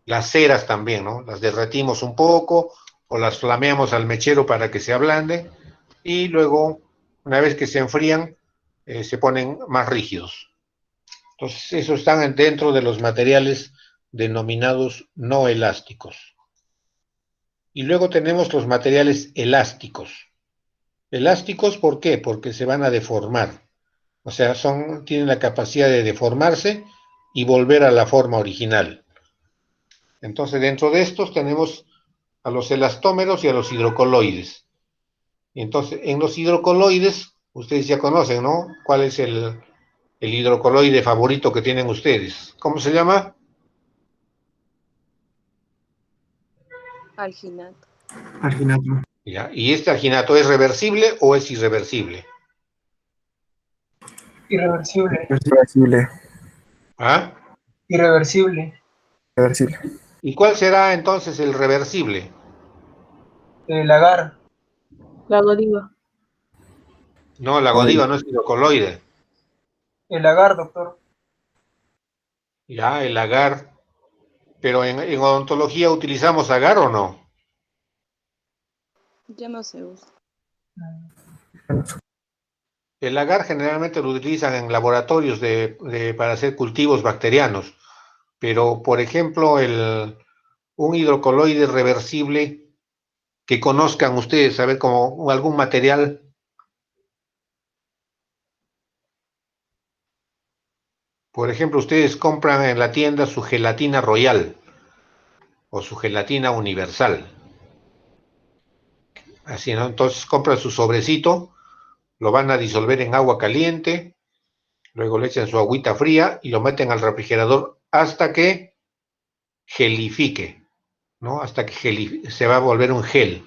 Las ceras también, ¿no? Las derretimos un poco o las flameamos al mechero para que se ablanden y luego, una vez que se enfrían, se ponen más rígidos. Entonces, esos están dentro de los materiales denominados no elásticos. Y luego tenemos los materiales elásticos. Elásticos, ¿por qué? Porque se van a deformar. O sea, tienen la capacidad de deformarse y volver a la forma original. Entonces, dentro de estos tenemos a los elastómeros y a los hidrocoloides. Entonces, en los hidrocoloides, ustedes ya conocen, ¿no? ¿Cuál es el hidrocoloide favorito que tienen ustedes? ¿Cómo se llama? Alginato. Alginato. ¿Ya? ¿Y este alginato es reversible o es irreversible? Irreversible. Irreversible. ¿Ah? Irreversible. Irreversible. ¿Y cuál será entonces el reversible? El agar. La godiva. No, la godiva no es hidrocoloide. El agar, doctor. Ya, el agar. Pero en odontología utilizamos agar o no. Ya no se usa. El agar generalmente lo utilizan en laboratorios para hacer cultivos bacterianos. Pero, por ejemplo, un hidrocoloide reversible que conozcan ustedes, a ver, como algún material. Por ejemplo, ustedes compran en la tienda su gelatina royal o su gelatina universal. Así, ¿no? Entonces compran su sobrecito, lo van a disolver en agua caliente, luego le echan su agüita fría y lo meten al refrigerador hasta que gelifique, ¿no? Hasta que se va a volver un gel.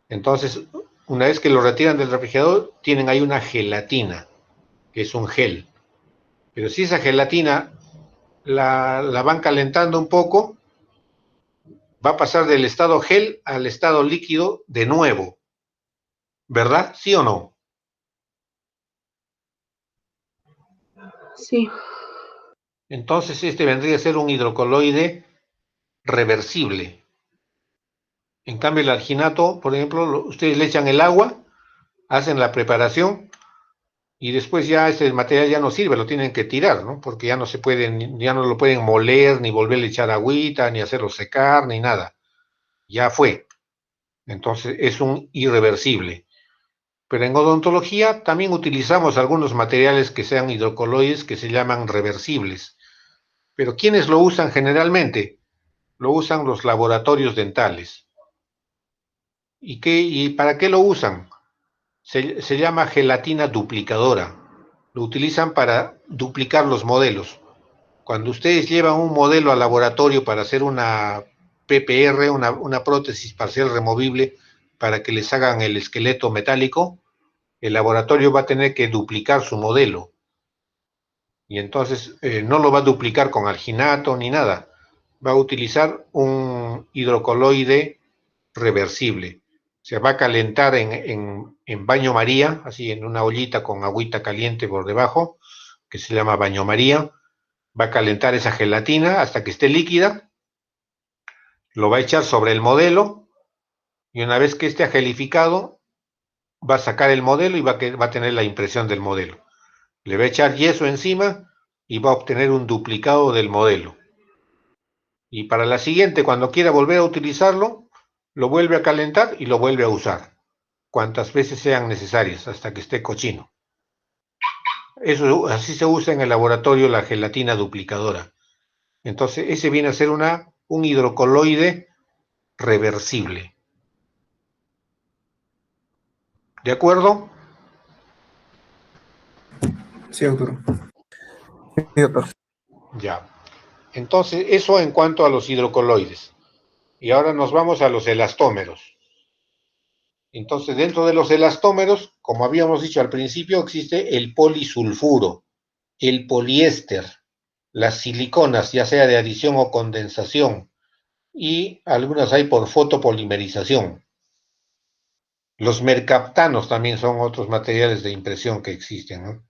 Entonces, una vez que lo retiran del refrigerador, tienen ahí una gelatina, que es un gel. Pero si esa gelatina la van calentando un poco, va a pasar del estado gel al estado líquido de nuevo. ¿Verdad? ¿Sí o no? Sí. Entonces este vendría a ser un hidrocoloide reversible. En cambio el alginato, por ejemplo, ustedes le echan el agua, hacen la preparación y después ya ese material ya no sirve, lo tienen que tirar, ¿no? Porque ya no lo pueden moler, ni volverle a echar agüita, ni hacerlo secar, ni nada. Ya fue. Entonces es un irreversible. Pero en odontología también utilizamos algunos materiales que sean hidrocoloides que se llaman reversibles. Pero ¿quiénes lo usan generalmente? Lo usan los laboratorios dentales. ¿Y para qué lo usan? Se llama gelatina duplicadora. Lo utilizan para duplicar los modelos. Cuando ustedes llevan un modelo al laboratorio para hacer una PPR, una prótesis parcial removible, para que les hagan el esqueleto metálico, el laboratorio va a tener que duplicar su modelo. Y entonces no lo va a duplicar con alginato ni nada. Va a utilizar un hidrocoloide reversible. Se va a calentar en baño María, así en una ollita con agüita caliente por debajo, que se llama baño María. Va a calentar esa gelatina hasta que esté líquida. Lo va a echar sobre el modelo y una vez que esté gelificado, va a sacar el modelo y va a tener la impresión del modelo. Le va a echar yeso encima y va a obtener un duplicado del modelo. Y para la siguiente, cuando quiera volver a utilizarlo, lo vuelve a calentar y lo vuelve a usar, cuantas veces sean necesarias, hasta que esté cochino. Eso, así se usa en el laboratorio la gelatina duplicadora. Entonces, ese viene a ser un hidrocoloide reversible. ¿De acuerdo? Sí, doctor. Sí, doctor. Ya. Entonces, eso en cuanto a los hidrocoloides. Y ahora nos vamos a los elastómeros. Entonces, dentro de los elastómeros, como habíamos dicho al principio, existe el polisulfuro, el poliéster, las siliconas, ya sea de adición o condensación, y algunas hay por fotopolimerización. Los mercaptanos también son otros materiales de impresión que existen, ¿no?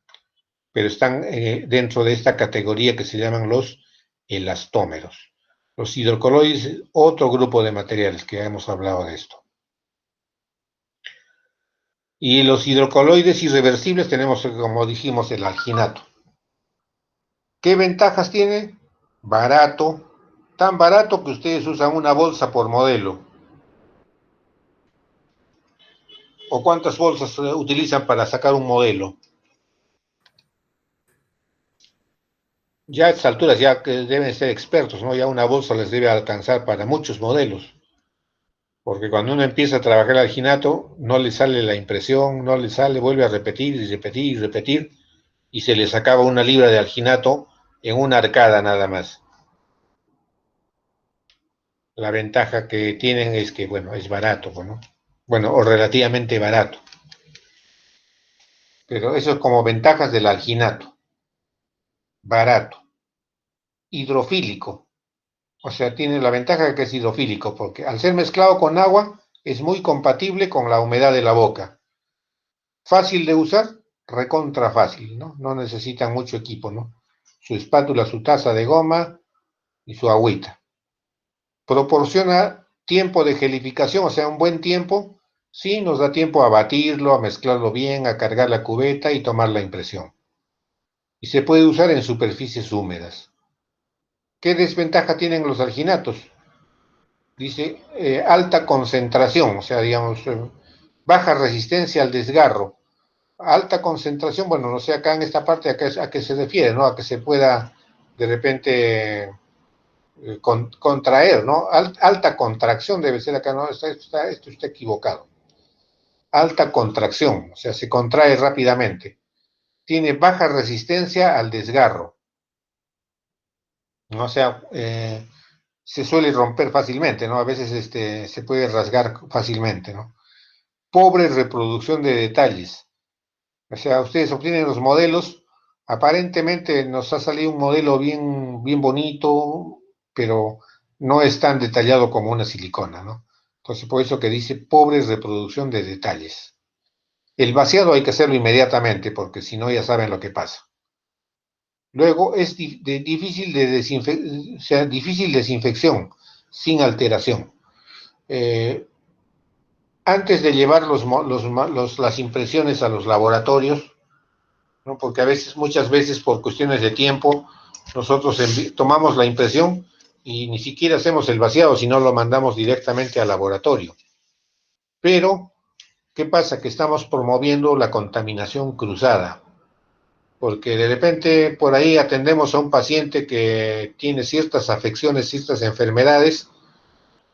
Pero están dentro de esta categoría que se llaman los elastómeros. Los hidrocoloides, otro grupo de materiales que ya hemos hablado de esto. Y los hidrocoloides irreversibles tenemos, como dijimos, el alginato. ¿Qué ventajas tiene? Barato, tan barato que ustedes usan una bolsa por modelo. ¿O cuántas bolsas utilizan para sacar un modelo? Ya a estas alturas ya que deben ser expertos, ¿no? Ya una bolsa les debe alcanzar para muchos modelos. Porque cuando uno empieza a trabajar el alginato, no le sale la impresión, no le sale, vuelve a repetir y repetir y repetir, y se les acaba una libra de alginato en una arcada nada más. La ventaja que tienen es que, bueno, es barato, ¿no? Bueno, o relativamente barato. Pero eso es como ventajas del alginato. Barato. Hidrofílico. O sea, tiene la ventaja de que es hidrofílico, porque al ser mezclado con agua, es muy compatible con la humedad de la boca. Fácil de usar, recontra fácil, ¿no? No necesitan mucho equipo, ¿no? Su espátula, su taza de goma y su agüita. Proporciona tiempo de gelificación, o sea, un buen tiempo. Sí, nos da tiempo a batirlo, a mezclarlo bien, a cargar la cubeta y tomar la impresión. Y se puede usar en superficies húmedas. ¿Qué desventaja tienen los alginatos? Dice alta concentración, o sea, digamos, baja resistencia al desgarro. Alta concentración, bueno, no sé acá en esta parte a qué se refiere, ¿no? A que se pueda de repente contraer, ¿no? Alta contracción debe ser acá, ¿no? Esto está equivocado. Alta contracción, o sea, se contrae rápidamente. Tiene baja resistencia al desgarro, ¿no? O sea, se suele romper fácilmente, ¿no? A veces se puede rasgar fácilmente, ¿no? Pobre reproducción de detalles. O sea, ustedes obtienen los modelos, aparentemente nos ha salido un modelo bien, bien bonito, pero no es tan detallado como una silicona, ¿no? Entonces, por eso que dice pobre reproducción de detalles. El vaciado hay que hacerlo inmediatamente, porque si no ya saben lo que pasa. Luego es difícil difícil desinfección, sin alteración. Antes de llevar las impresiones a los laboratorios, ¿no? Porque muchas veces por cuestiones de tiempo, nosotros tomamos la impresión y ni siquiera hacemos el vaciado, sino lo mandamos directamente al laboratorio. Pero, ¿qué pasa? Que estamos promoviendo la contaminación cruzada, porque de repente por ahí atendemos a un paciente que tiene ciertas afecciones, ciertas enfermedades,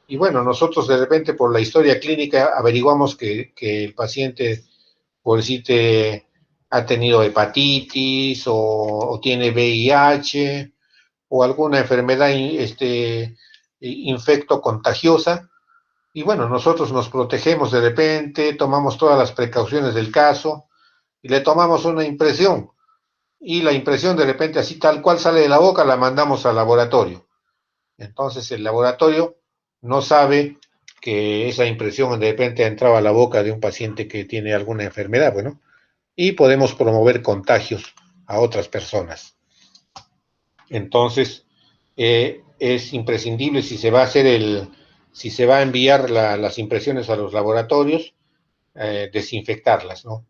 y bueno, nosotros de repente por la historia clínica averiguamos que el paciente, por decirte, ha tenido hepatitis o tiene VIH o alguna enfermedad infecto contagiosa. Y bueno, nosotros nos protegemos de repente, tomamos todas las precauciones del caso y le tomamos una impresión. Y la impresión de repente así tal cual sale de la boca la mandamos al laboratorio. Entonces el laboratorio no sabe que esa impresión de repente ha entrado a la boca de un paciente que tiene alguna enfermedad, bueno, y podemos promover contagios a otras personas. Entonces, es imprescindible si se va a hacer si se va a enviar las impresiones a los laboratorios, desinfectarlas, ¿no?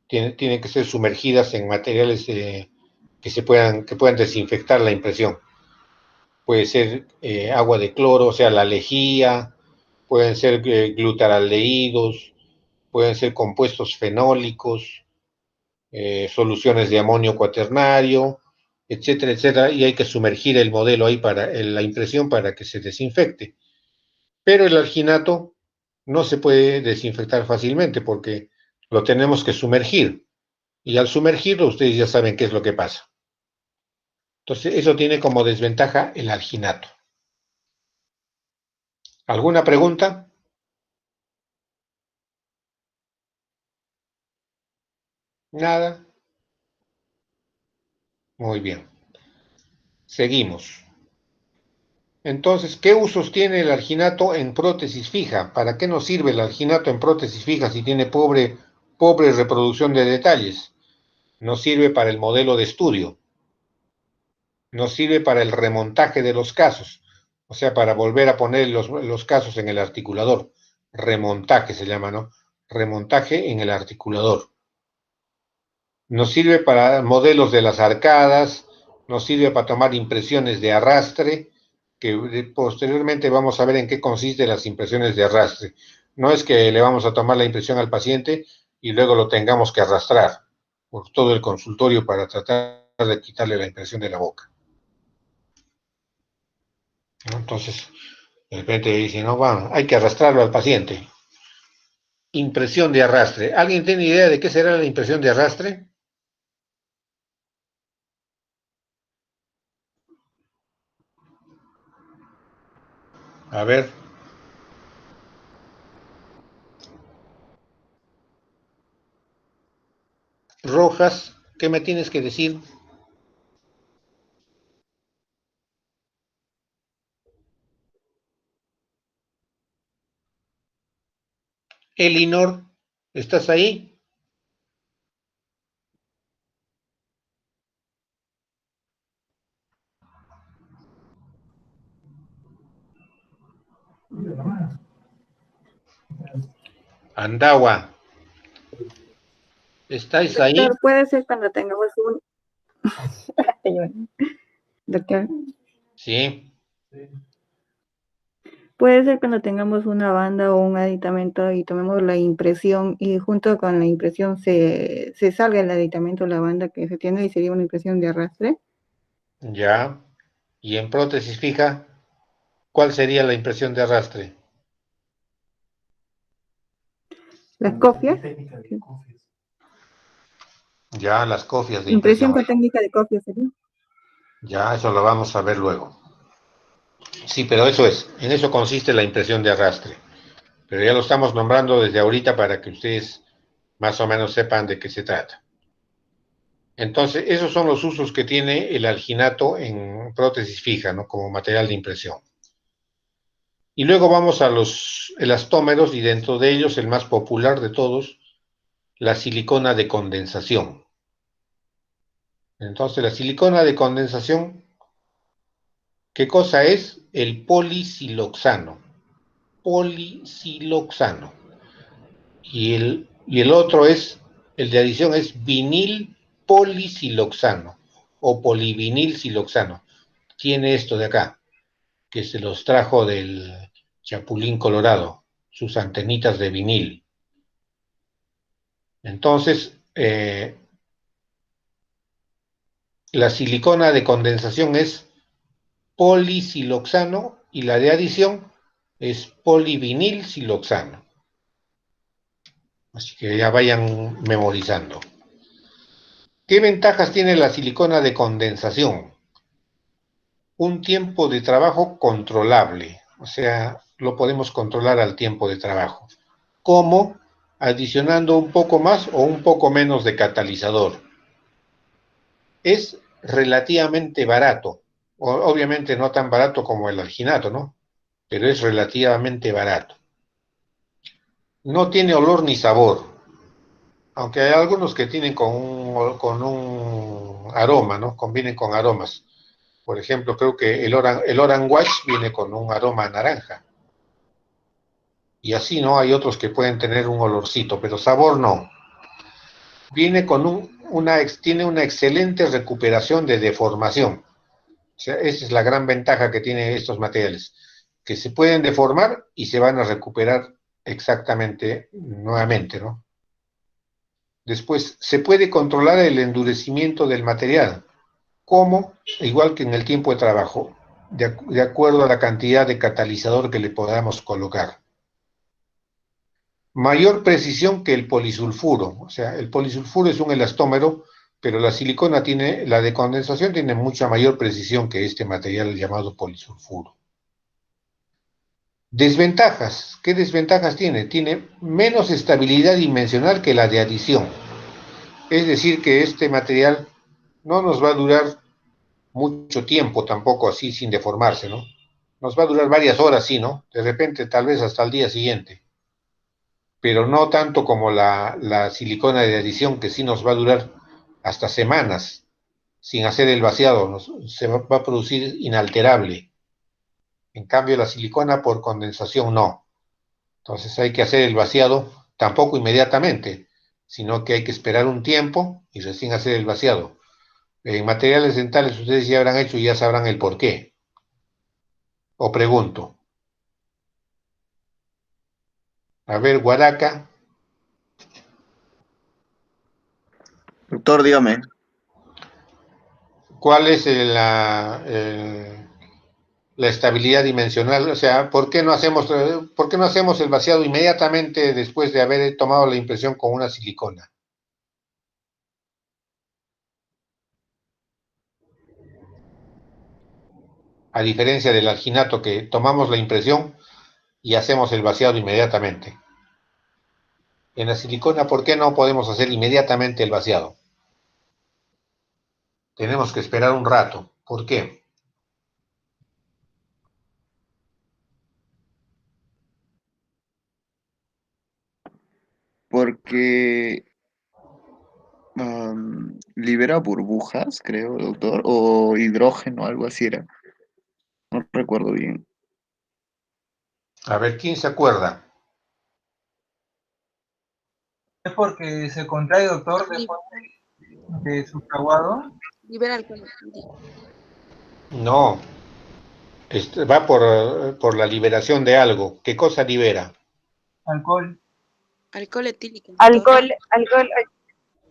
Tienen que ser sumergidas en materiales que puedan desinfectar la impresión. Puede ser agua de cloro, o sea, la lejía, pueden ser glutaraldehídos, pueden ser compuestos fenólicos, soluciones de amonio cuaternario, etcétera, etcétera, y hay que sumergir el modelo ahí para la impresión para que se desinfecte. Pero el alginato no se puede desinfectar fácilmente porque lo tenemos que sumergir. Y al sumergirlo, ustedes ya saben qué es lo que pasa. Entonces, eso tiene como desventaja el alginato. ¿Alguna pregunta? Nada. Muy bien. Seguimos. Entonces, ¿qué usos tiene el alginato en prótesis fija? ¿Para qué nos sirve el alginato en prótesis fija si tiene pobre reproducción de detalles? Nos sirve para el modelo de estudio. Nos sirve para el remontaje de los casos. O sea, para volver a poner los casos en el articulador. Remontaje se llama, ¿no? Remontaje en el articulador. Nos sirve para modelos de las arcadas, nos sirve para tomar impresiones de arrastre, que posteriormente vamos a ver en qué consisten las impresiones de arrastre. No es que le vamos a tomar la impresión al paciente y luego lo tengamos que arrastrar por todo el consultorio para tratar de quitarle la impresión de la boca. Entonces, de repente dice, no, va, hay que arrastrarlo al paciente. Impresión de arrastre. ¿Alguien tiene idea de qué será la impresión de arrastre? A ver. Rojas, ¿qué me tienes que decir? Elinor, ¿estás ahí? Andagua, ¿estáis ahí? Doctor, puede ser cuando tengamos un... Doctor, Sí. puede ser cuando tengamos una banda o un aditamento y tomemos la impresión y junto con la impresión se salga el aditamento, la banda que se tiene y sería una impresión de arrastre. Ya. Y en prótesis fija, ¿cuál sería la impresión de arrastre? Las copias. Ya, las copias de Impresión impresión. con técnica de copias sería. Ya, eso lo vamos a ver luego. Sí, pero eso es, en eso consiste la impresión de arrastre. Pero ya lo estamos nombrando desde ahorita para que ustedes más o menos sepan de qué se trata. Entonces, esos son los usos que tiene el alginato en prótesis fija, ¿no? Como material de impresión. Y luego vamos a los elastómeros y dentro de ellos el más popular de todos, la silicona de condensación. Entonces, la silicona de condensación, ¿qué cosa es? El polisiloxano. Polisiloxano. Y el otro es, el de adición es vinil polisiloxano o polivinil siloxano. Tiene esto de acá, que se los trajo del Chapulín Colorado, sus antenitas de vinil. Entonces, la silicona de condensación es polisiloxano y la de adición es polivinil siloxano. Así que ya vayan memorizando. ¿Qué ventajas tiene la silicona de condensación? Un tiempo de trabajo controlable, o sea, lo podemos controlar al tiempo de trabajo. ¿Cómo? Adicionando un poco más o un poco menos de catalizador. Es relativamente barato, obviamente no tan barato como el alginato, ¿no? Pero es relativamente barato. No tiene olor ni sabor, aunque hay algunos que tienen con un aroma, ¿no? Convienen con aromas. Por ejemplo, creo que el Oran Wash viene con un aroma naranja. Y así, ¿no? Hay otros que pueden tener un olorcito, pero sabor no. Viene con tiene una excelente recuperación de deformación. O sea, esa es la gran ventaja que tienen estos materiales, que se pueden deformar y se van a recuperar exactamente nuevamente, ¿no? Después, se puede controlar el endurecimiento del material, como, igual que en el tiempo de trabajo, de acuerdo a la cantidad de catalizador que le podamos colocar. Mayor precisión que el polisulfuro, o sea, el polisulfuro es un elastómero, pero la silicona tiene, la de condensación tiene mucha mayor precisión que este material llamado polisulfuro. Desventajas, ¿qué desventajas tiene? Tiene menos estabilidad dimensional que la de adición. Es decir, que este material no nos va a durar mucho tiempo tampoco así sin deformarse, ¿no? Nos va a durar varias horas, sí, ¿no? De repente tal vez hasta el día siguiente, pero no tanto como la silicona de adición, que sí nos va a durar hasta semanas sin hacer el vaciado, se va a producir inalterable. En cambio, la silicona por condensación no. Entonces hay que hacer el vaciado tampoco inmediatamente, sino que hay que esperar un tiempo y recién hacer el vaciado. En materiales dentales ustedes ya habrán hecho y ya sabrán el por qué. O pregunto. A ver, Guaraca. Doctor, dígame. ¿Cuál es la estabilidad dimensional? O sea, ¿por qué no hacemos el vaciado inmediatamente después de haber tomado la impresión con una silicona? A diferencia del alginato, que tomamos la impresión y hacemos el vaciado inmediatamente. En la silicona, ¿por qué no podemos hacer inmediatamente el vaciado? Tenemos que esperar un rato. ¿Por qué? Porque libera burbujas, creo, doctor, o hidrógeno, algo así era. No recuerdo bien. A ver, ¿quién se acuerda? Es porque se contrae, doctor, después de su fraguado. Libera alcohol. No, va por la liberación de algo. ¿Qué cosa libera? Alcohol. Alcohol etílico. Alcohol.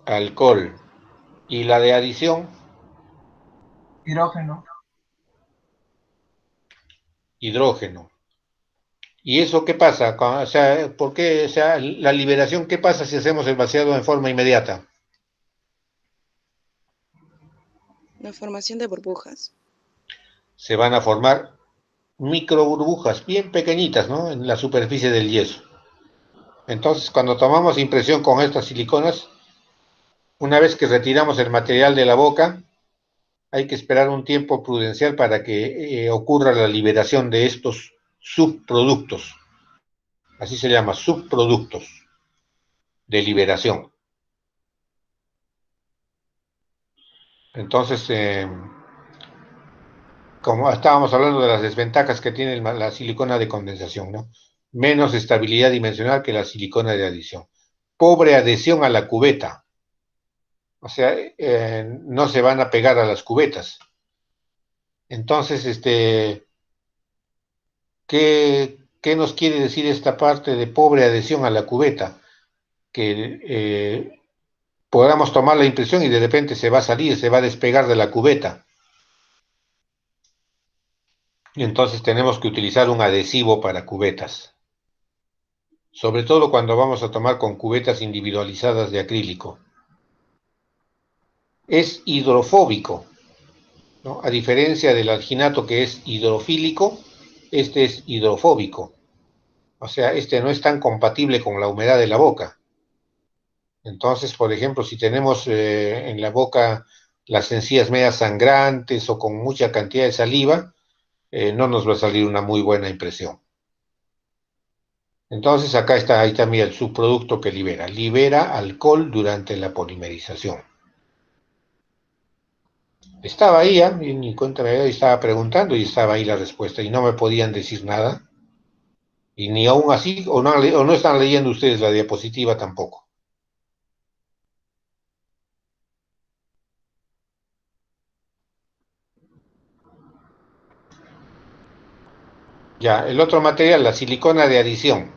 Alcohol. ¿Y la de adición? Hidrógeno. Hidrógeno. ¿Y eso qué pasa? O sea, ¿por qué? O sea, la liberación, ¿qué pasa si hacemos el vaciado en forma inmediata? La formación de burbujas. Se van a formar micro burbujas bien pequeñitas, ¿no? En la superficie del yeso. Entonces, cuando tomamos impresión con estas siliconas, una vez que retiramos el material de la boca, hay que esperar un tiempo prudencial para que ocurra la liberación de estos subproductos. Así se llama, subproductos de liberación. Entonces, como estábamos hablando de las desventajas que tiene la silicona de condensación, ¿no? Menos estabilidad dimensional que la silicona de adición. Pobre adhesión a la cubeta. O sea, no se van a pegar a las cubetas. Entonces, ¿qué nos quiere decir esta parte de pobre adhesión a la cubeta? Que podamos tomar la impresión y de repente se va a salir, se va a despegar de la cubeta. Y entonces tenemos que utilizar un adhesivo para cubetas. Sobre todo cuando vamos a tomar con cubetas individualizadas de acrílico. Es hidrofóbico, ¿no? A diferencia del alginato, que es hidrofílico, este es hidrofóbico. O sea, este no es tan compatible con la humedad de la boca. Entonces, por ejemplo, si tenemos en la boca las encías medias sangrantes o con mucha cantidad de saliva, no nos va a salir una muy buena impresión. Entonces, ahí está mira, el subproducto que libera. Libera alcohol durante la polimerización. Estaba ahí, y ni cuenta me dio, y estaba preguntando y estaba ahí la respuesta y no me podían decir nada. Y ni aún así, o no están leyendo ustedes la diapositiva tampoco. Ya, el otro material, la silicona de adición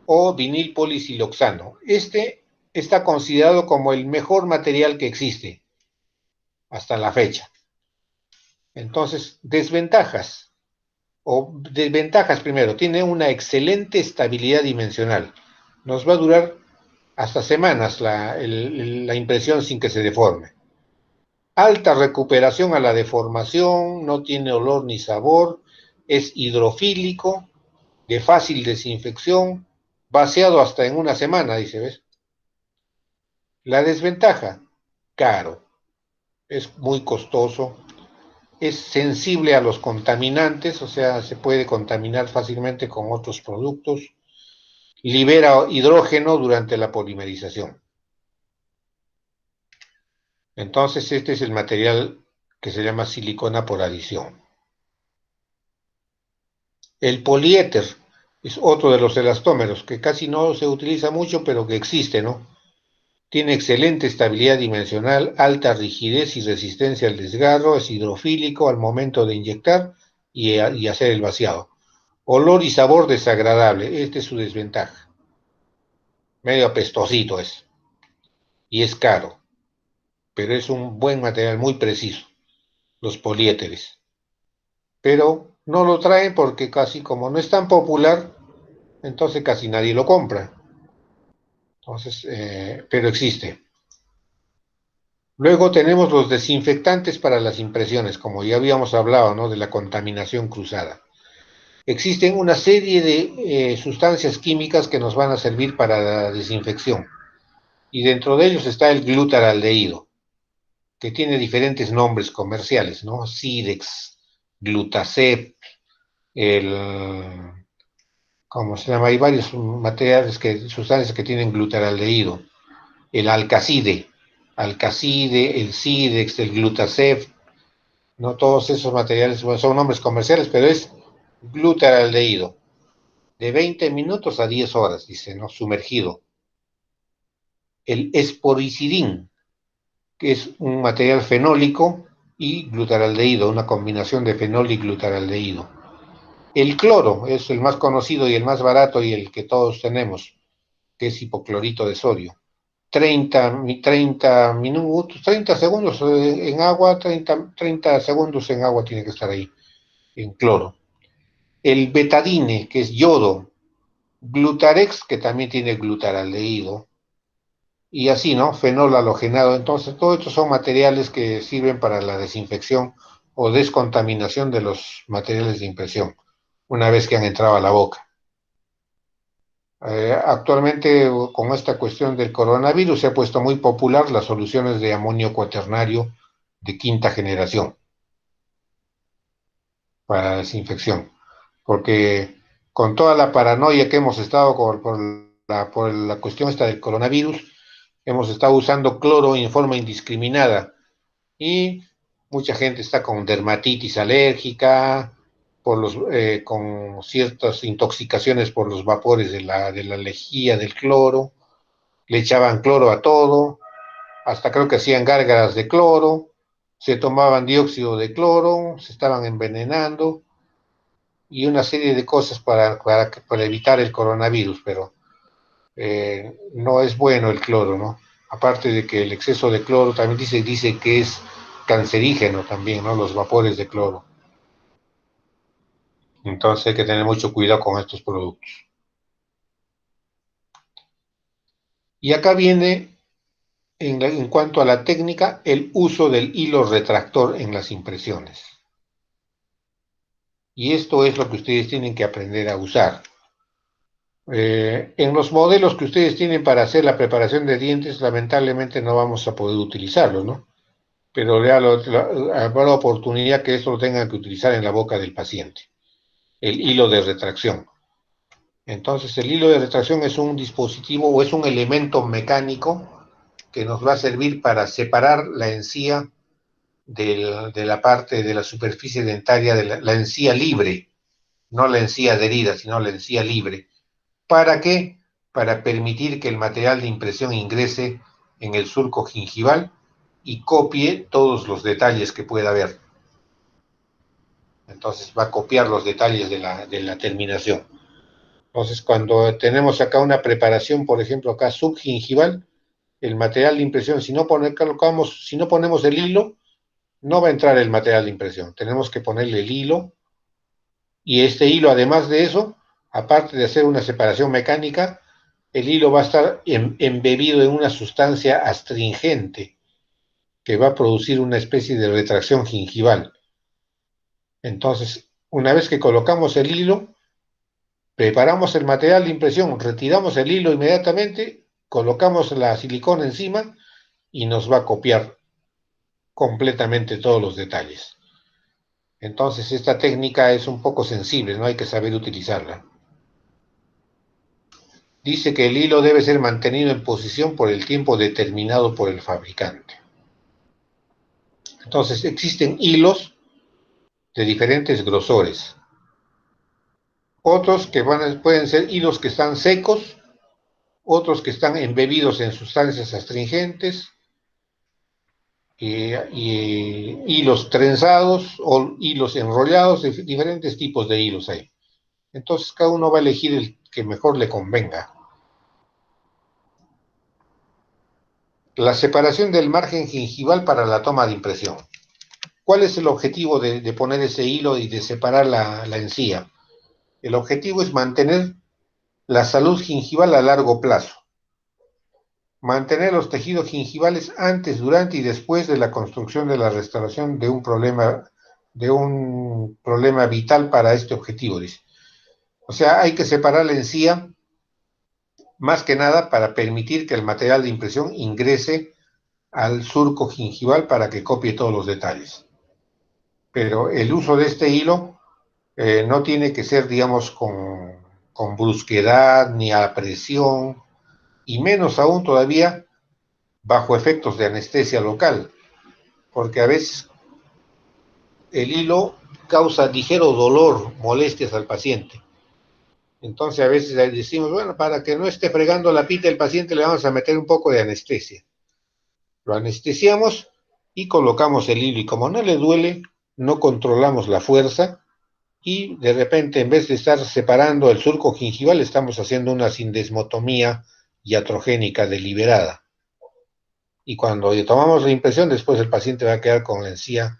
o vinil polisiloxano. Este está considerado como el mejor material que existe hasta la fecha. Entonces, desventajas primero, tiene una excelente estabilidad dimensional. Nos va a durar hasta semanas la impresión sin que se deforme. Alta recuperación a la deformación, no tiene olor ni sabor, es hidrofílico, de fácil desinfección, vaciado hasta en una semana, dice, ¿ves? La desventaja, caro, es muy costoso, es sensible a los contaminantes, o sea, se puede contaminar fácilmente con otros productos, libera hidrógeno durante la polimerización. Entonces, este es el material que se llama silicona por adición. El poliéter es otro de los elastómeros, que casi no se utiliza mucho, pero que existe, ¿no? Tiene excelente estabilidad dimensional, alta rigidez y resistencia al desgarro, es hidrofílico al momento de inyectar y hacer el vaciado. Olor y sabor desagradable, esta es su desventaja. Medio apestosito es. Y es caro, pero es un buen material, muy preciso, los poliéteres. Pero no lo traen porque casi como no es tan popular, entonces casi nadie lo compra. Entonces, pero existe. Luego tenemos los desinfectantes para las impresiones, como ya habíamos hablado, ¿no? De la contaminación cruzada. Existen una serie de sustancias químicas que nos van a servir para la desinfección. Y dentro de ellos está el glutaraldehído, que tiene diferentes nombres comerciales, ¿no? Sidex, Glutacep, ¿cómo se llama? Hay varios materiales, sustancias que tienen glutaraldehído. El alcacide, el Sidex, el Glutacep, no todos esos materiales son nombres comerciales, pero es glutaraldehído. De 20 minutos a 10 horas, dice, ¿no? Sumergido. El esporicidín, que es un material fenólico y glutaraldehído, una combinación de fenol y glutaraldehído. El cloro es el más conocido y el más barato y el que todos tenemos, que es hipoclorito de sodio. 30 minutos, 30 segundos en agua, 30 segundos en agua tiene que estar ahí, en cloro. El betadine, que es yodo. Glutarex, que también tiene glutaraldehído. Y así, ¿no? Fenol halogenado. Entonces, todos estos son materiales que sirven para la desinfección o descontaminación de los materiales de impresión, una vez que han entrado a la boca. Actualmente, con esta cuestión del coronavirus, se ha puesto muy popular las soluciones de amonio cuaternario de quinta generación para desinfección, porque con toda la paranoia que hemos estado por la cuestión esta del coronavirus, hemos estado usando cloro en forma indiscriminada y mucha gente está con dermatitis alérgica, con ciertas intoxicaciones por los vapores de la lejía del cloro, le echaban cloro a todo, hasta creo que hacían gárgaras de cloro, se tomaban dióxido de cloro, se estaban envenenando, y una serie de cosas para evitar el coronavirus, pero no es bueno el cloro, ¿no? Aparte de que el exceso de cloro también dice que es cancerígeno también, ¿no? Los vapores de cloro. Entonces hay que tener mucho cuidado con estos productos. Y acá viene, en cuanto a la técnica, el uso del hilo retractor en las impresiones. Y esto es lo que ustedes tienen que aprender a usar. En los modelos que ustedes tienen para hacer la preparación de dientes, lamentablemente no vamos a poder utilizarlos, ¿no? Pero habrá la oportunidad que esto lo tengan que utilizar en la boca del paciente. El hilo de retracción. Entonces, el hilo de retracción es un dispositivo o es un elemento mecánico que nos va a servir para separar la encía de la parte de la superficie dentaria, de la encía libre, no la encía adherida, sino la encía libre. ¿Para qué? Para permitir que el material de impresión ingrese en el surco gingival y copie todos los detalles que pueda haber. Entonces va a copiar los detalles de la terminación. Entonces, cuando tenemos acá una preparación, por ejemplo, acá subgingival, el material de impresión, si no ponemos el hilo, no va a entrar el material de impresión. Tenemos que ponerle el hilo, y este hilo, además de eso, aparte de hacer una separación mecánica, el hilo va a estar embebido en una sustancia astringente que va a producir una especie de retracción gingival. Entonces, una vez que colocamos el hilo, preparamos el material de impresión, retiramos el hilo inmediatamente, colocamos la silicona encima y nos va a copiar completamente todos los detalles. Entonces, esta técnica es un poco sensible, no hay que saber utilizarla. Dice que el hilo debe ser mantenido en posición por el tiempo determinado por el fabricante. Entonces, existen hilos de diferentes grosores. Otros que pueden ser hilos que están secos, otros que están embebidos en sustancias astringentes, hilos trenzados o hilos enrollados, diferentes tipos de hilos hay. Entonces, cada uno va a elegir el que mejor le convenga. La separación del margen gingival para la toma de impresión. ¿Cuál es el objetivo de poner ese hilo y de separar la encía? El objetivo es mantener la salud gingival a largo plazo. Mantener los tejidos gingivales antes, durante y después de la construcción de la restauración de un problema vital para este objetivo, dice. O sea, hay que separar la encía más que nada para permitir que el material de impresión ingrese al surco gingival para que copie todos los detalles. Pero el uso de este hilo no tiene que ser, digamos, con brusquedad ni a presión, y menos aún todavía bajo efectos de anestesia local, porque a veces el hilo causa ligero dolor, molestias al paciente. Entonces a veces decimos, bueno, para que no esté fregando la pita el paciente le vamos a meter un poco de anestesia. Lo anestesiamos y colocamos el hilo, y como no le duele, no controlamos la fuerza, y de repente, en vez de estar separando el surco gingival, estamos haciendo una sindesmotomía iatrogénica deliberada. Y cuando tomamos la impresión, después el paciente va a quedar con la encía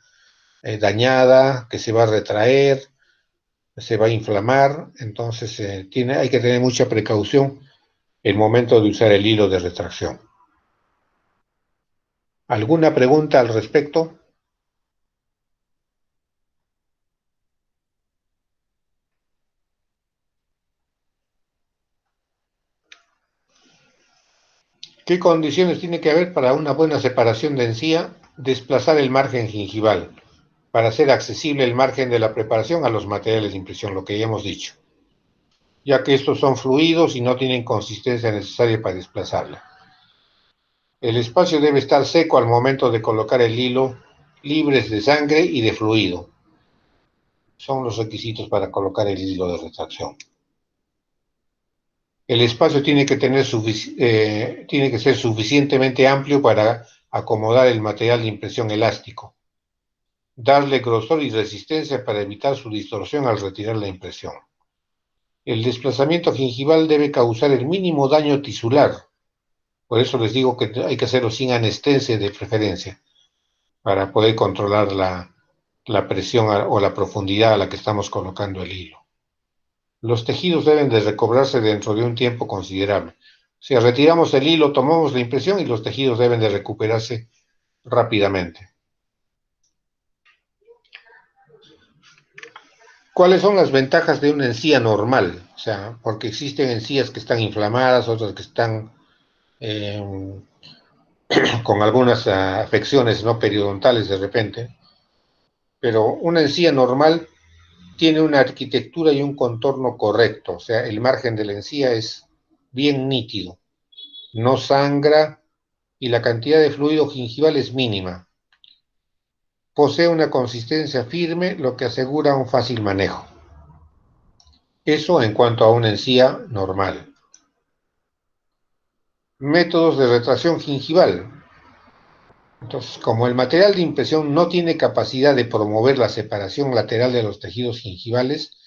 dañada, que se va a retraer, se va a inflamar. Entonces hay que tener mucha precaución el momento de usar el hilo de retracción. ¿Alguna pregunta al respecto? ¿Qué condiciones tiene que haber para una buena separación de encía? Desplazar el margen gingival para hacer accesible el margen de la preparación a los materiales de impresión, lo que ya hemos dicho, ya que estos son fluidos y no tienen consistencia necesaria para desplazarla. El espacio debe estar seco al momento de colocar el hilo, libres de sangre y de fluido. Son los requisitos para colocar el hilo de retracción. El espacio tiene que ser suficientemente amplio para acomodar el material de impresión elástico, darle grosor y resistencia para evitar su distorsión al retirar la impresión. El desplazamiento gingival debe causar el mínimo daño tisular. Por eso les digo que hay que hacerlo sin anestesia de preferencia, para poder controlar la presión o la profundidad a la que estamos colocando el hilo. Los tejidos deben de recobrarse dentro de un tiempo considerable. Si retiramos el hilo, tomamos la impresión y los tejidos deben de recuperarse rápidamente. ¿Cuáles son las ventajas de una encía normal? O sea, porque existen encías que están inflamadas, otras que están con algunas afecciones no periodontales de repente. Pero una encía normal tiene una arquitectura y un contorno correcto, o sea, el margen de la encía es bien nítido, no sangra y la cantidad de fluido gingival es mínima. Posee una consistencia firme, lo que asegura un fácil manejo. Eso en cuanto a una encía normal. Métodos de retracción gingival. Entonces, como el material de impresión no tiene capacidad de promover la separación lateral de los tejidos gingivales,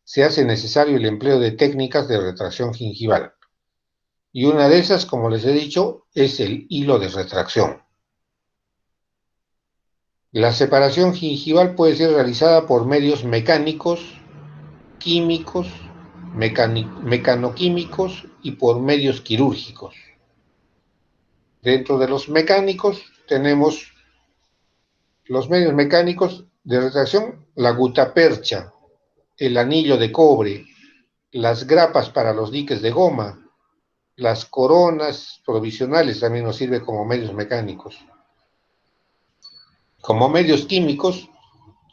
se hace necesario el empleo de técnicas de retracción gingival. Y una de esas, como les he dicho, es el hilo de retracción. La separación gingival puede ser realizada por medios mecánicos, químicos, mecanoquímicos y por medios quirúrgicos. Dentro de los mecánicos tenemos los medios mecánicos de retracción, la gutapercha, el anillo de cobre, las grapas para los diques de goma, las coronas provisionales también nos sirve como medios mecánicos. Como medios químicos,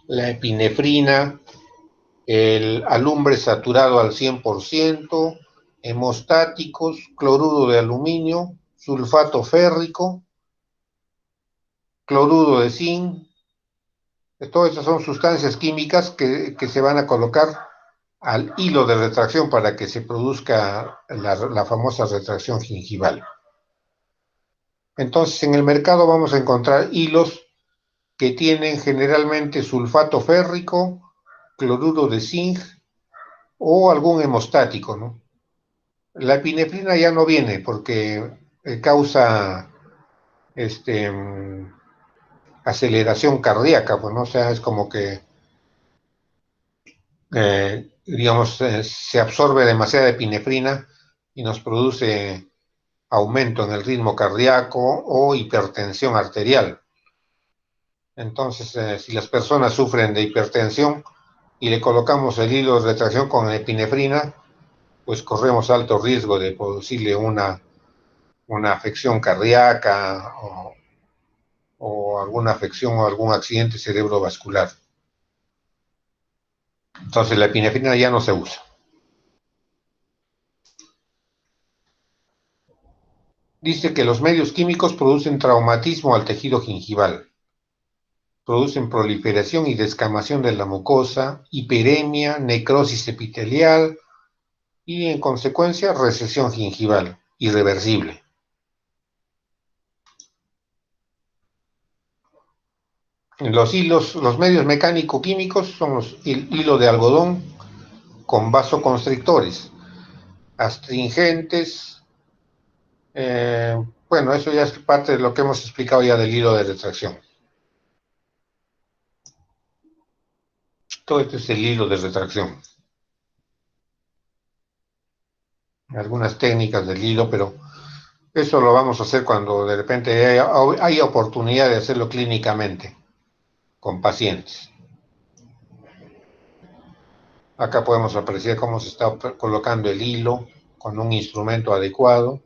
la epinefrina, el alumbre saturado al 100%, hemostáticos, cloruro de aluminio, sulfato férrico, cloruro de zinc. Todas estas son sustancias químicas que se van a colocar al hilo de retracción para que se produzca la famosa retracción gingival. Entonces, en el mercado vamos a encontrar hilos que tienen generalmente sulfato férrico, cloruro de zinc o algún hemostático, ¿no? La epinefrina ya no viene porque causa aceleración cardíaca, pues, ¿no? O sea, es como que, digamos, se absorbe demasiada epinefrina y nos produce aumento en el ritmo cardíaco o hipertensión arterial. Entonces, si las personas sufren de hipertensión y le colocamos el hilo de retracción con epinefrina, pues corremos alto riesgo de producirle una afección cardíaca o alguna afección o algún accidente cerebrovascular. Entonces la epinefrina ya no se usa. Dice que los medios químicos producen traumatismo al tejido gingival. Producen proliferación y descamación de la mucosa, hiperemia, necrosis epitelial y, en consecuencia, recesión gingival irreversible. Los medios mecánico-químicos son el hilo de algodón con vasoconstrictores, astringentes. Bueno, eso ya es parte de lo que hemos explicado ya del hilo de retracción. Todo esto es el hilo de retracción. Algunas técnicas del hilo, pero eso lo vamos a hacer cuando de repente haya oportunidad de hacerlo clínicamente con pacientes. Acá podemos apreciar cómo se está colocando el hilo con un instrumento adecuado.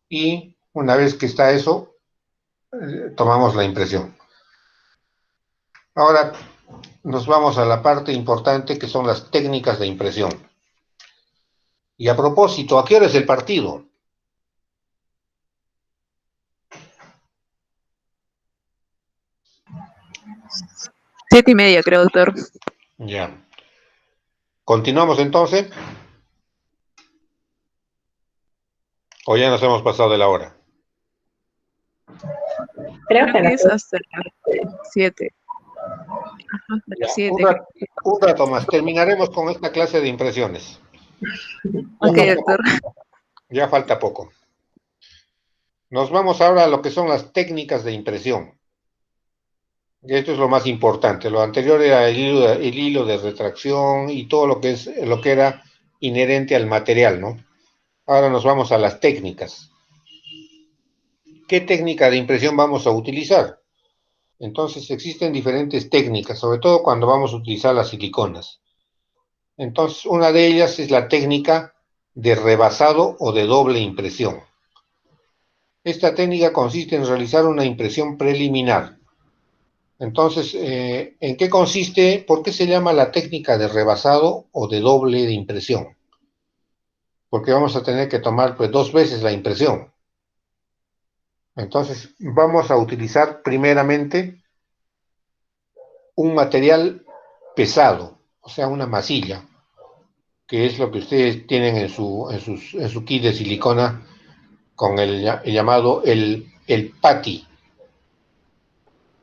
Y una vez que está eso, tomamos la impresión. Ahora nos vamos a la parte importante que son las técnicas de impresión. Y a propósito, ¿a qué hora es el partido? Siete y media, creo, doctor. Ya. ¿Continuamos entonces? ¿O ya nos hemos pasado de la hora? Creo que Es hasta las 7. Ajá, hasta las 7. Un rato más. Terminaremos con esta clase de impresiones. Ok, doctor. Ya falta poco. Nos vamos ahora a lo que son las técnicas de impresión. Y esto es lo más importante. Lo anterior era el hilo de retracción y todo lo que era inherente al material, ¿no? Ahora nos vamos a las técnicas. ¿Qué técnica de impresión vamos a utilizar? Entonces existen diferentes técnicas, sobre todo cuando vamos a utilizar las siliconas. Entonces, una de ellas es la técnica de rebasado o de doble impresión. Esta técnica consiste en realizar una impresión preliminar. Entonces, ¿en qué consiste? ¿Por qué se llama la técnica de rebasado o de doble de impresión? Porque vamos a tener que tomar pues 2 veces la impresión. Entonces, vamos a utilizar primeramente un material pesado, o sea, una masilla, que es lo que ustedes tienen en su kit de silicona con el llamado el PATI,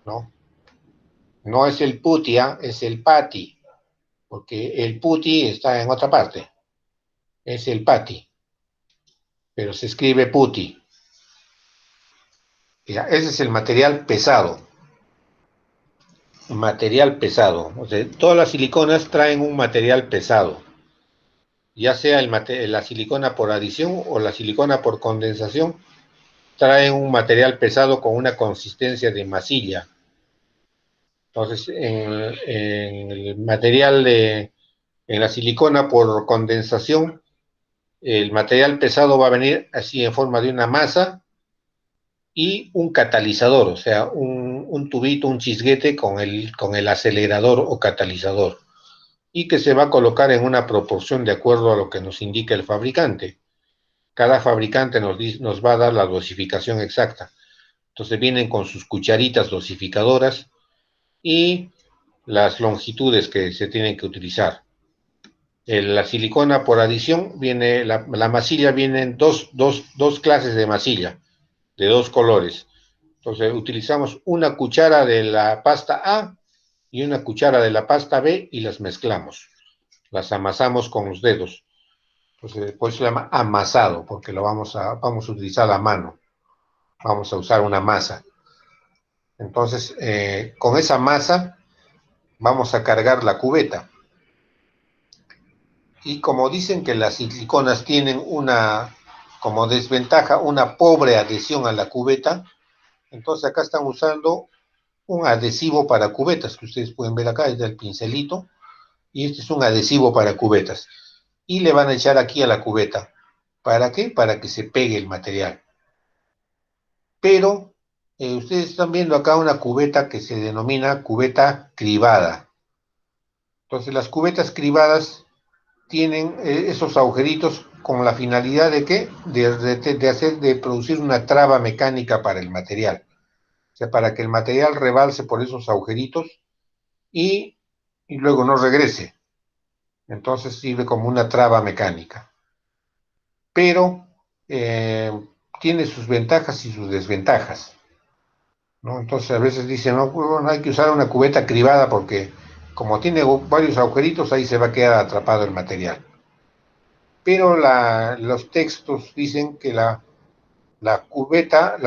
¿no? No es el putia, es el PATI, porque el puti está en otra parte, es el PATI. pero se escribe puti. Ya, ese es el material pesado. Material pesado. O sea, todas las siliconas traen un material pesado, ya sea la silicona por adición o la silicona por condensación, traen un material pesado con una consistencia de masilla. Entonces, en el material en la silicona por condensación, el material pesado va a venir así en forma de una masa y un catalizador, o sea, un tubito, un chisguete con el acelerador o catalizador, y que se va a colocar en una proporción de acuerdo a lo que nos indica el fabricante. Cada fabricante nos va a dar la dosificación exacta. Entonces vienen con sus cucharitas dosificadoras y las longitudes que se tienen que utilizar. La silicona por adición, viene la masilla, vienen dos clases de masilla, de dos colores. Entonces utilizamos una cuchara de la pasta A y una cuchara de la pasta B y las mezclamos. Las amasamos con los dedos. Entonces, pues se llama amasado, porque vamos a utilizar la mano. Vamos a usar una masa. Entonces, con esa masa vamos a cargar la cubeta. Y como dicen que las siliconas tienen como desventaja, una pobre adhesión a la cubeta, entonces acá están usando un adhesivo para cubetas, que ustedes pueden ver acá, es del pincelito, y este es un adhesivo para cubetas. Y le van a echar aquí a la cubeta. ¿Para qué? Para que se pegue el material. Pero ustedes están viendo acá una cubeta que se denomina cubeta cribada. Entonces las cubetas cribadas tienen esos agujeritos con la finalidad de ¿qué? De producir una traba mecánica para el material. O sea, para que el material rebalse por esos agujeritos y luego no regrese. Entonces sirve como una traba mecánica. Pero tiene sus ventajas y sus desventajas, ¿no? Entonces a veces dicen, no, bueno, hay que usar una cubeta cribada porque como tiene varios agujeritos, ahí se va a quedar atrapado el material. Pero los textos dicen que la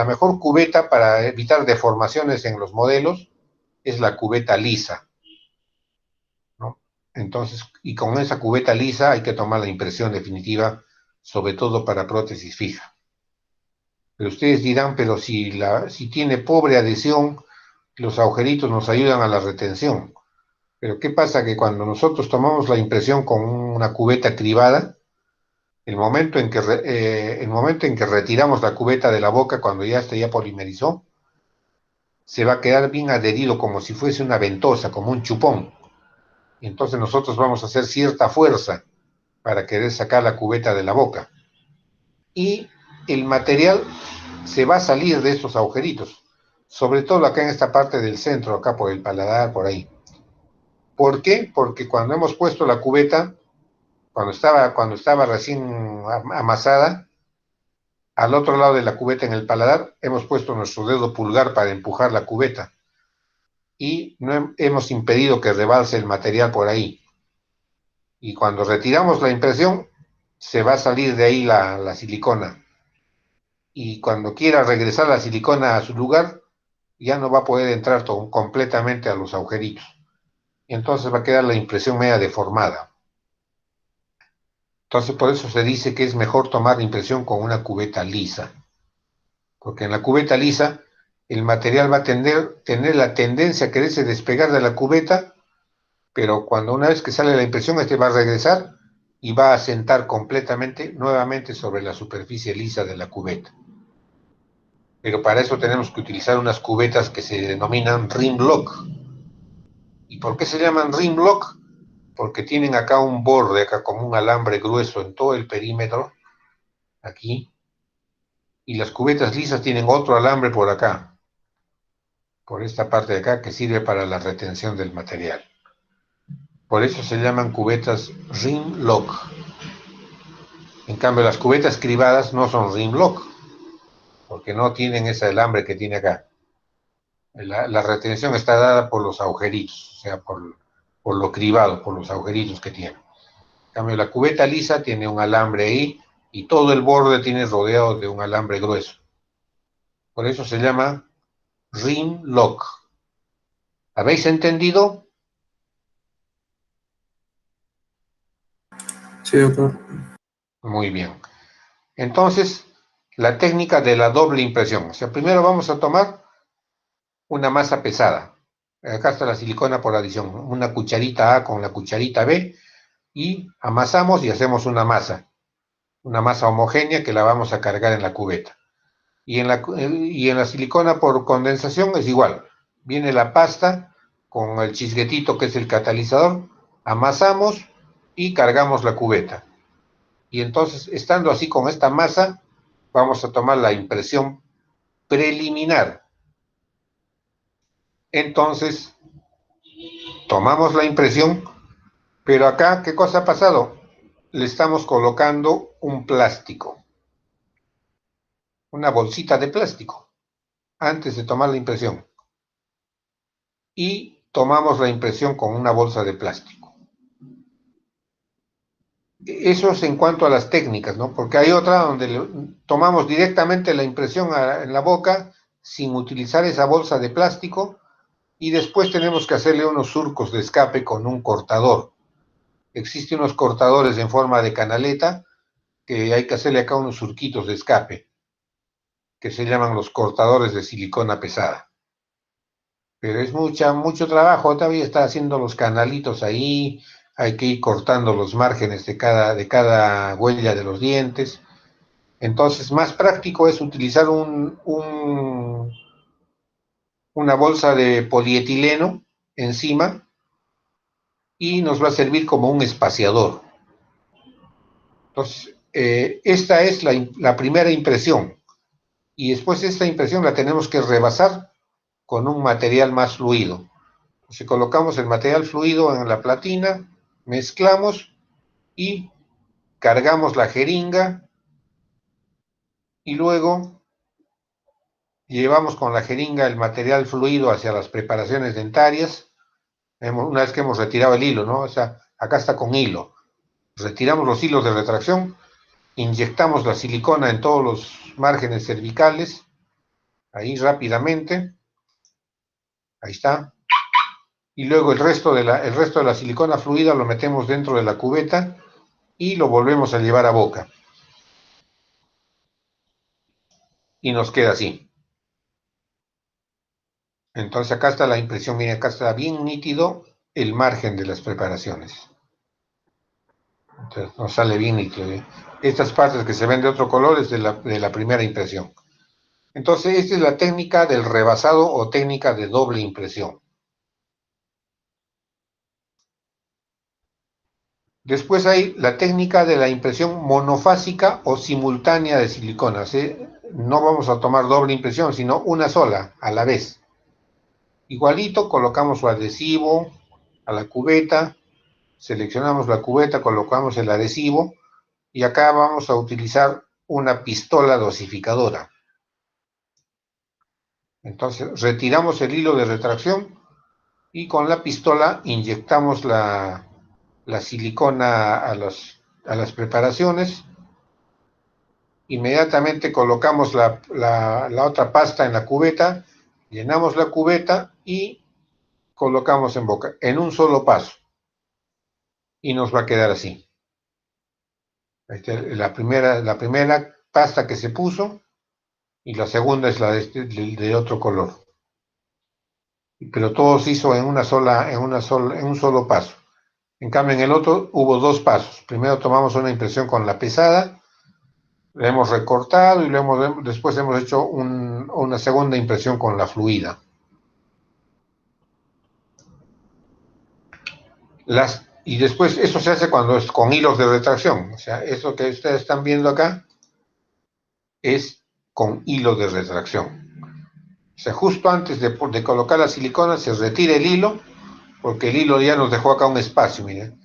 mejor cubeta para evitar deformaciones en los modelos es la cubeta lisa, ¿no? Entonces, y con esa cubeta lisa hay que tomar la impresión definitiva, sobre todo para prótesis fija. Pero ustedes dirán, pero si tiene pobre adhesión, los agujeritos nos ayudan a la retención. Pero ¿qué pasa? Que cuando nosotros tomamos la impresión con una cubeta cribada, el momento en que retiramos la cubeta de la boca, cuando ya polimerizó, se va a quedar bien adherido como si fuese una ventosa, como un chupón. Y entonces nosotros vamos a hacer cierta fuerza para querer sacar la cubeta de la boca. Y el material se va a salir de estos agujeritos, sobre todo acá en esta parte del centro, acá por el paladar, por ahí. ¿Por qué? Porque cuando hemos puesto la cubeta, cuando estaba recién amasada, al otro lado de la cubeta en el paladar, hemos puesto nuestro dedo pulgar para empujar la cubeta y no hemos impedido que rebalse el material por ahí. Y cuando retiramos la impresión, se va a salir de ahí la silicona. Y cuando quiera regresar la silicona a su lugar, ya no va a poder entrar completamente a los agujeritos. Y entonces va a quedar la impresión media deformada. Entonces por eso se dice que es mejor tomar la impresión con una cubeta lisa. Porque en la cubeta lisa el material va a tener la tendencia a quererse despegar de la cubeta, pero cuando una vez que sale la impresión, va a regresar y va a sentar completamente, nuevamente sobre la superficie lisa de la cubeta. Pero para eso tenemos que utilizar unas cubetas que se denominan rim lock. ¿Y por qué se llaman rim lock? Porque tienen acá un borde, acá como un alambre grueso en todo el perímetro, aquí, y las cubetas lisas tienen otro alambre por acá, por esta parte de acá, que sirve para la retención del material. Por eso se llaman cubetas rim lock. En cambio, las cubetas cribadas no son rim lock, porque no tienen ese alambre que tiene acá. La retención está dada por los agujeritos, o sea, por lo cribado, por los agujeritos que tiene. En cambio, la cubeta lisa tiene un alambre ahí y todo el borde tiene rodeado de un alambre grueso. Por eso se llama rim lock. ¿Habéis entendido? Sí, doctor. Muy bien. Entonces, la técnica de la doble impresión. O sea, primero vamos a tomar una masa pesada. Acá está la silicona por adición. Una cucharita A con la cucharita B y amasamos y hacemos una masa homogénea que la vamos a cargar en la cubeta. Y en la silicona por condensación es igual. Viene la pasta con el chisguetito que es el catalizador, amasamos y cargamos la cubeta. Y entonces, estando así con esta masa, vamos a tomar la impresión preliminar. Entonces, tomamos la impresión, pero acá, ¿qué cosa ha pasado? Le estamos colocando un plástico, una bolsita de plástico, antes de tomar la impresión. Y tomamos la impresión con una bolsa de plástico. Eso es en cuanto a las técnicas, ¿no? Porque hay otra donde tomamos directamente la impresión en la boca sin utilizar esa bolsa de plástico y después tenemos que hacerle unos surcos de escape con un cortador. Existen unos cortadores en forma de canaleta que hay que hacerle acá unos surquitos de escape, que se llaman los cortadores de silicona pesada. Pero es mucho trabajo, todavía está haciendo los canalitos ahí, hay que ir cortando los márgenes de cada huella de los dientes. Entonces, más práctico es utilizar una bolsa de polietileno encima y nos va a servir como un espaciador. Entonces, esta es la primera impresión. Y después esta impresión la tenemos que rebasar con un material más fluido. Si colocamos el material fluido en la platina, mezclamos y cargamos la jeringa y luego llevamos con la jeringa el material fluido hacia las preparaciones dentarias. Una vez que hemos retirado el hilo, ¿no? O sea, acá está con hilo. Retiramos los hilos de retracción, inyectamos la silicona en todos los márgenes cervicales, ahí rápidamente, ahí está. Y luego el resto de la silicona fluida lo metemos dentro de la cubeta y lo volvemos a llevar a boca. Y nos queda así. Entonces acá está la impresión, miren, acá está bien nítido el margen de las preparaciones. Entonces nos sale bien nítido, ¿eh? Estas partes que se ven de otro color es de la primera impresión. Entonces esta es la técnica del rebasado o técnica de doble impresión. Después hay la técnica de la impresión monofásica o simultánea de silicona, ¿sí? No vamos a tomar doble impresión, sino una sola a la vez. Igualito, colocamos su adhesivo a la cubeta, seleccionamos la cubeta, colocamos el adhesivo y acá vamos a utilizar una pistola dosificadora. Entonces retiramos el hilo de retracción y con la pistola inyectamos la silicona a las preparaciones. Inmediatamente colocamos la otra pasta en la cubeta, llenamos la cubeta y colocamos en boca, en un solo paso. Y nos va a quedar así. La primera pasta que se puso y la segunda es la de otro color. Pero todo se hizo en un solo paso. En cambio, en el otro hubo dos pasos. Primero tomamos una impresión con la pesada, la hemos recortado y después hemos hecho una segunda impresión con la fluida. Y después eso se hace cuando es con hilos de retracción. O sea, eso que ustedes están viendo acá es con hilo de retracción. O sea, justo antes de colocar la silicona se retira el hilo, porque el hilo ya nos dejó acá un espacio, miren.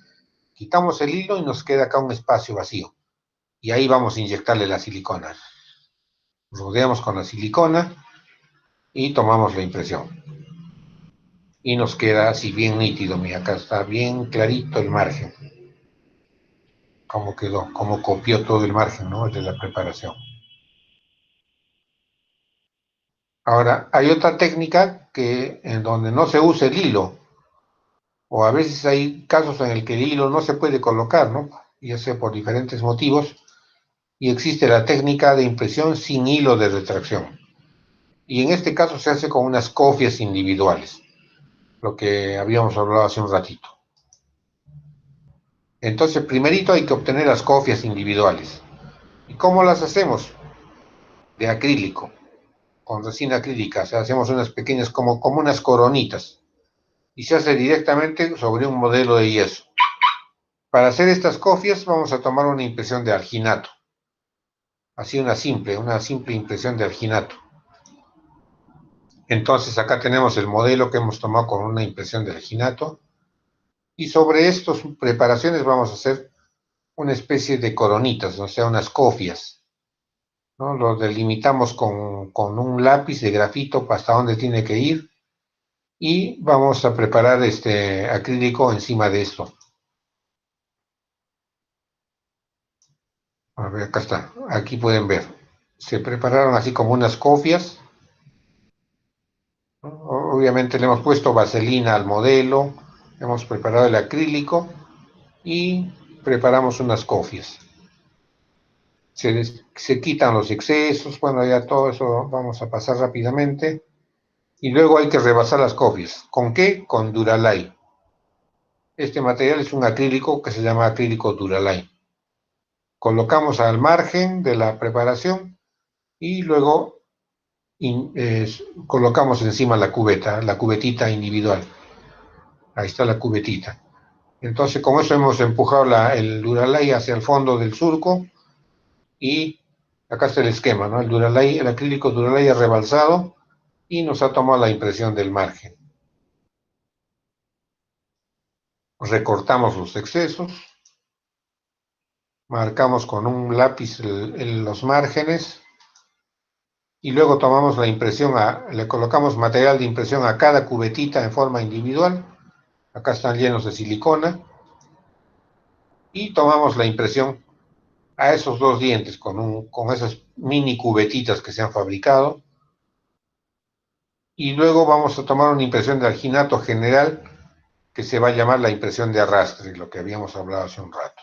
Quitamos el hilo y nos queda acá un espacio vacío. Y ahí vamos a inyectarle la silicona. Rodeamos con la silicona y tomamos la impresión. Y nos queda así bien nítido, mira, acá está bien clarito el margen. cómo quedó, cómo copió todo el margen, ¿no? De la preparación. Ahora, hay otra técnica en donde no se usa el hilo, o a veces hay casos en el que el hilo no se puede colocar, ¿no? Ya sea por diferentes motivos, y existe la técnica de impresión sin hilo de retracción. Y en este caso se hace con unas cofias individuales, lo que habíamos hablado hace un ratito. Entonces, primerito hay que obtener las cofias individuales. ¿Y cómo las hacemos? De acrílico, con resina acrílica. O sea, hacemos unas pequeñas, como unas coronitas. Y se hace directamente sobre un modelo de yeso. Para hacer estas cofias vamos a tomar una impresión de alginato. Así una simple impresión de alginato. Entonces acá tenemos el modelo que hemos tomado con una impresión de alginato. Y sobre estas preparaciones vamos a hacer una especie de coronitas, o sea, unas cofias, ¿no? Lo delimitamos con un lápiz de grafito hasta dónde tiene que ir y vamos a preparar este acrílico encima de esto. A ver, acá está, aquí pueden ver. Se prepararon así como unas cofias. Obviamente le hemos puesto vaselina al modelo, hemos preparado el acrílico y preparamos unas cofias. Se quitan los excesos, bueno, ya todo eso vamos a pasar rápidamente. Y luego hay que rebasar las cofias. ¿Con qué? Con Duralay. Este material es un acrílico que se llama acrílico Duralay. Colocamos al margen de la preparación y luego colocamos encima la cubetita individual. Ahí está la cubetita. Entonces con eso hemos empujado el Duralay hacia el fondo del surco y acá está el esquema, ¿no? El acrílico Duralay ha rebalsado y nos ha tomado la impresión del margen. Recortamos los excesos, marcamos con un lápiz los márgenes y luego tomamos la impresión, le colocamos material de impresión a cada cubetita en forma individual. Acá están llenos de silicona y tomamos la impresión a esos dos dientes con esas mini cubetitas que se han fabricado. Y luego vamos a tomar una impresión de alginato general que se va a llamar la impresión de arrastre, lo que habíamos hablado hace un rato.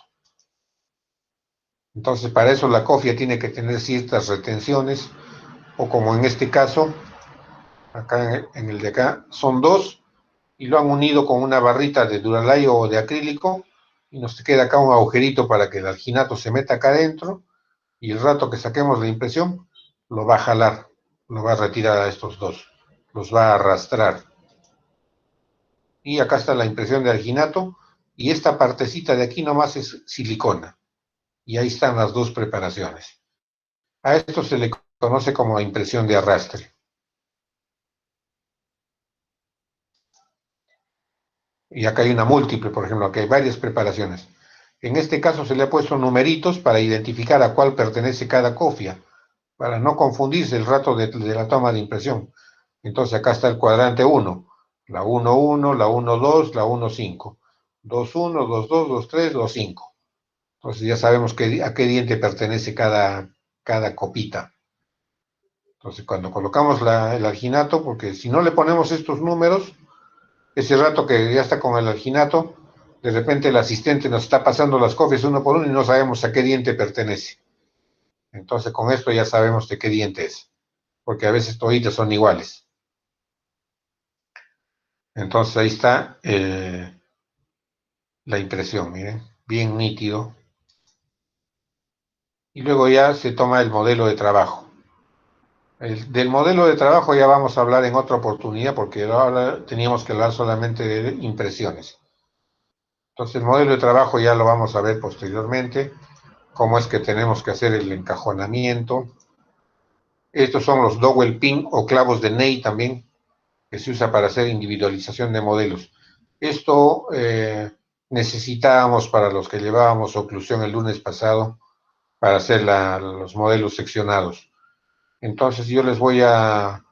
Entonces, para eso la cofia tiene que tener ciertas retenciones, o como en este caso, acá en el de acá, son dos, y lo han unido con una barrita de Duralay o de acrílico, y nos queda acá un agujerito para que el alginato se meta acá adentro, y el rato que saquemos la impresión, lo va a jalar, lo va a retirar a estos dos, los va a arrastrar. Y acá está la impresión de alginato, y esta partecita de aquí nomás es silicona. Y ahí están las dos preparaciones. A esto se le conoce como impresión de arrastre. Y acá hay una múltiple, por ejemplo, aquí hay varias preparaciones. En este caso se le ha puesto numeritos para identificar a cuál pertenece cada cofia, para no confundirse el rato de la toma de impresión. Entonces acá está el cuadrante 1, la 1-1, la 1-2, la 1-5, 2-1, 2-2, 2-3, 2-5. Entonces ya sabemos a qué diente pertenece cada copita. Entonces cuando colocamos el alginato, porque si no le ponemos estos números, ese rato que ya está con el alginato, de repente el asistente nos está pasando las cofias uno por uno y no sabemos a qué diente pertenece. Entonces con esto ya sabemos de qué diente es, porque a veces toditas son iguales. Entonces ahí está la impresión, miren, bien nítido. Y luego ya se toma el modelo de trabajo. Del modelo de trabajo ya vamos a hablar en otra oportunidad, porque ahora teníamos que hablar solamente de impresiones. Entonces el modelo de trabajo ya lo vamos a ver posteriormente, cómo es que tenemos que hacer el encajonamiento. Estos son los dowel pin o clavos de Ney también, que se usa para hacer individualización de modelos. Esto necesitábamos para los que llevábamos oclusión el lunes pasado, para hacer los modelos seccionados. Entonces yo les voy a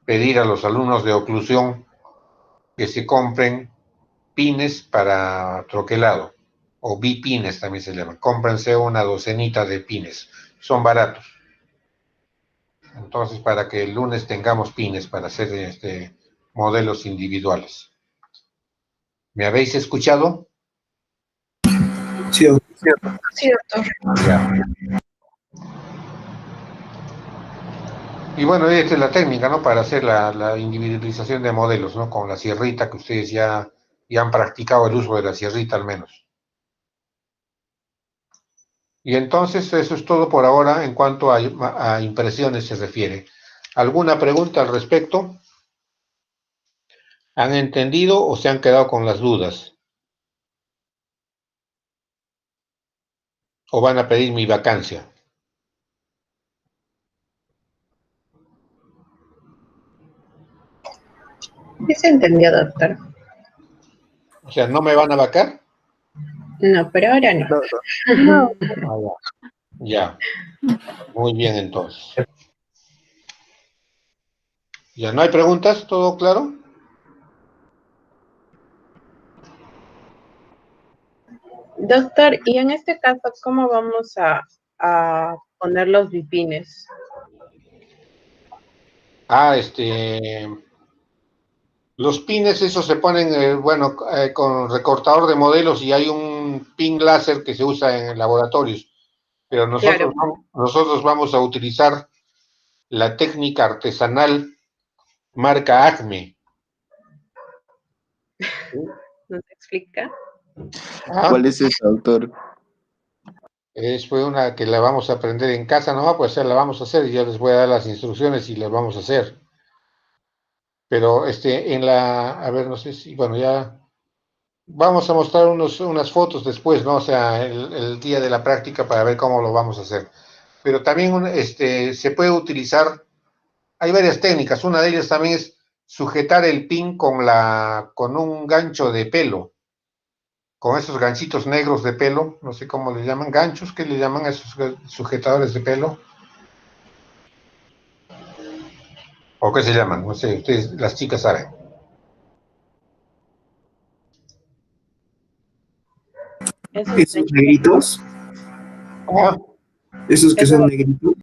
pedir a los alumnos de oclusión que se compren pines para troquelado. o bipines también se llaman. Cómprense una docenita de pines, son baratos. Entonces, para que el lunes tengamos pines para hacer modelos individuales. ¿Me habéis escuchado? Sí, doctor. Sí, doctor. Ya. Y bueno, esta es la técnica, ¿no? Para hacer la individualización de modelos, ¿no? Con la sierrita, que ustedes ya han practicado el uso de la sierrita al menos. Y entonces eso es todo por ahora en cuanto a impresiones se refiere. ¿Alguna pregunta al respecto? ¿Han entendido o se han quedado con las dudas? ¿O van a pedir mi vacancia? Sí se entendió, doctor. O sea, ¿no me van a vacar? No, pero ahora no. No. Ya. Muy bien, entonces. ¿Ya no hay preguntas? ¿Todo claro? Doctor, y en este caso, ¿cómo vamos a poner los bipines? Los pines, esos se ponen, con recortador de modelos y hay un pin láser que se usa en laboratorios. Pero nosotros, Claro. nosotros vamos a utilizar la técnica artesanal marca Acme. ¿Nos explica? ¿Cuál es esa, doctor? Fue una que la vamos a aprender en casa, no, pues la vamos a hacer y yo les voy a dar las instrucciones y las vamos a hacer. Pero a ver, no sé si, bueno, ya vamos a mostrar unas fotos después, ¿no? O sea, el día de la práctica para ver cómo lo vamos a hacer. Pero también se puede utilizar, hay varias técnicas, una de ellas también es sujetar el pin con un gancho de pelo, con esos ganchitos negros de pelo, no sé cómo le llaman, ganchos, ¿qué le llaman a esos sujetadores de pelo? ¿O qué se llaman? No sé, ustedes, las chicas saben. Esos negritos. Ah, Esos que son negritos.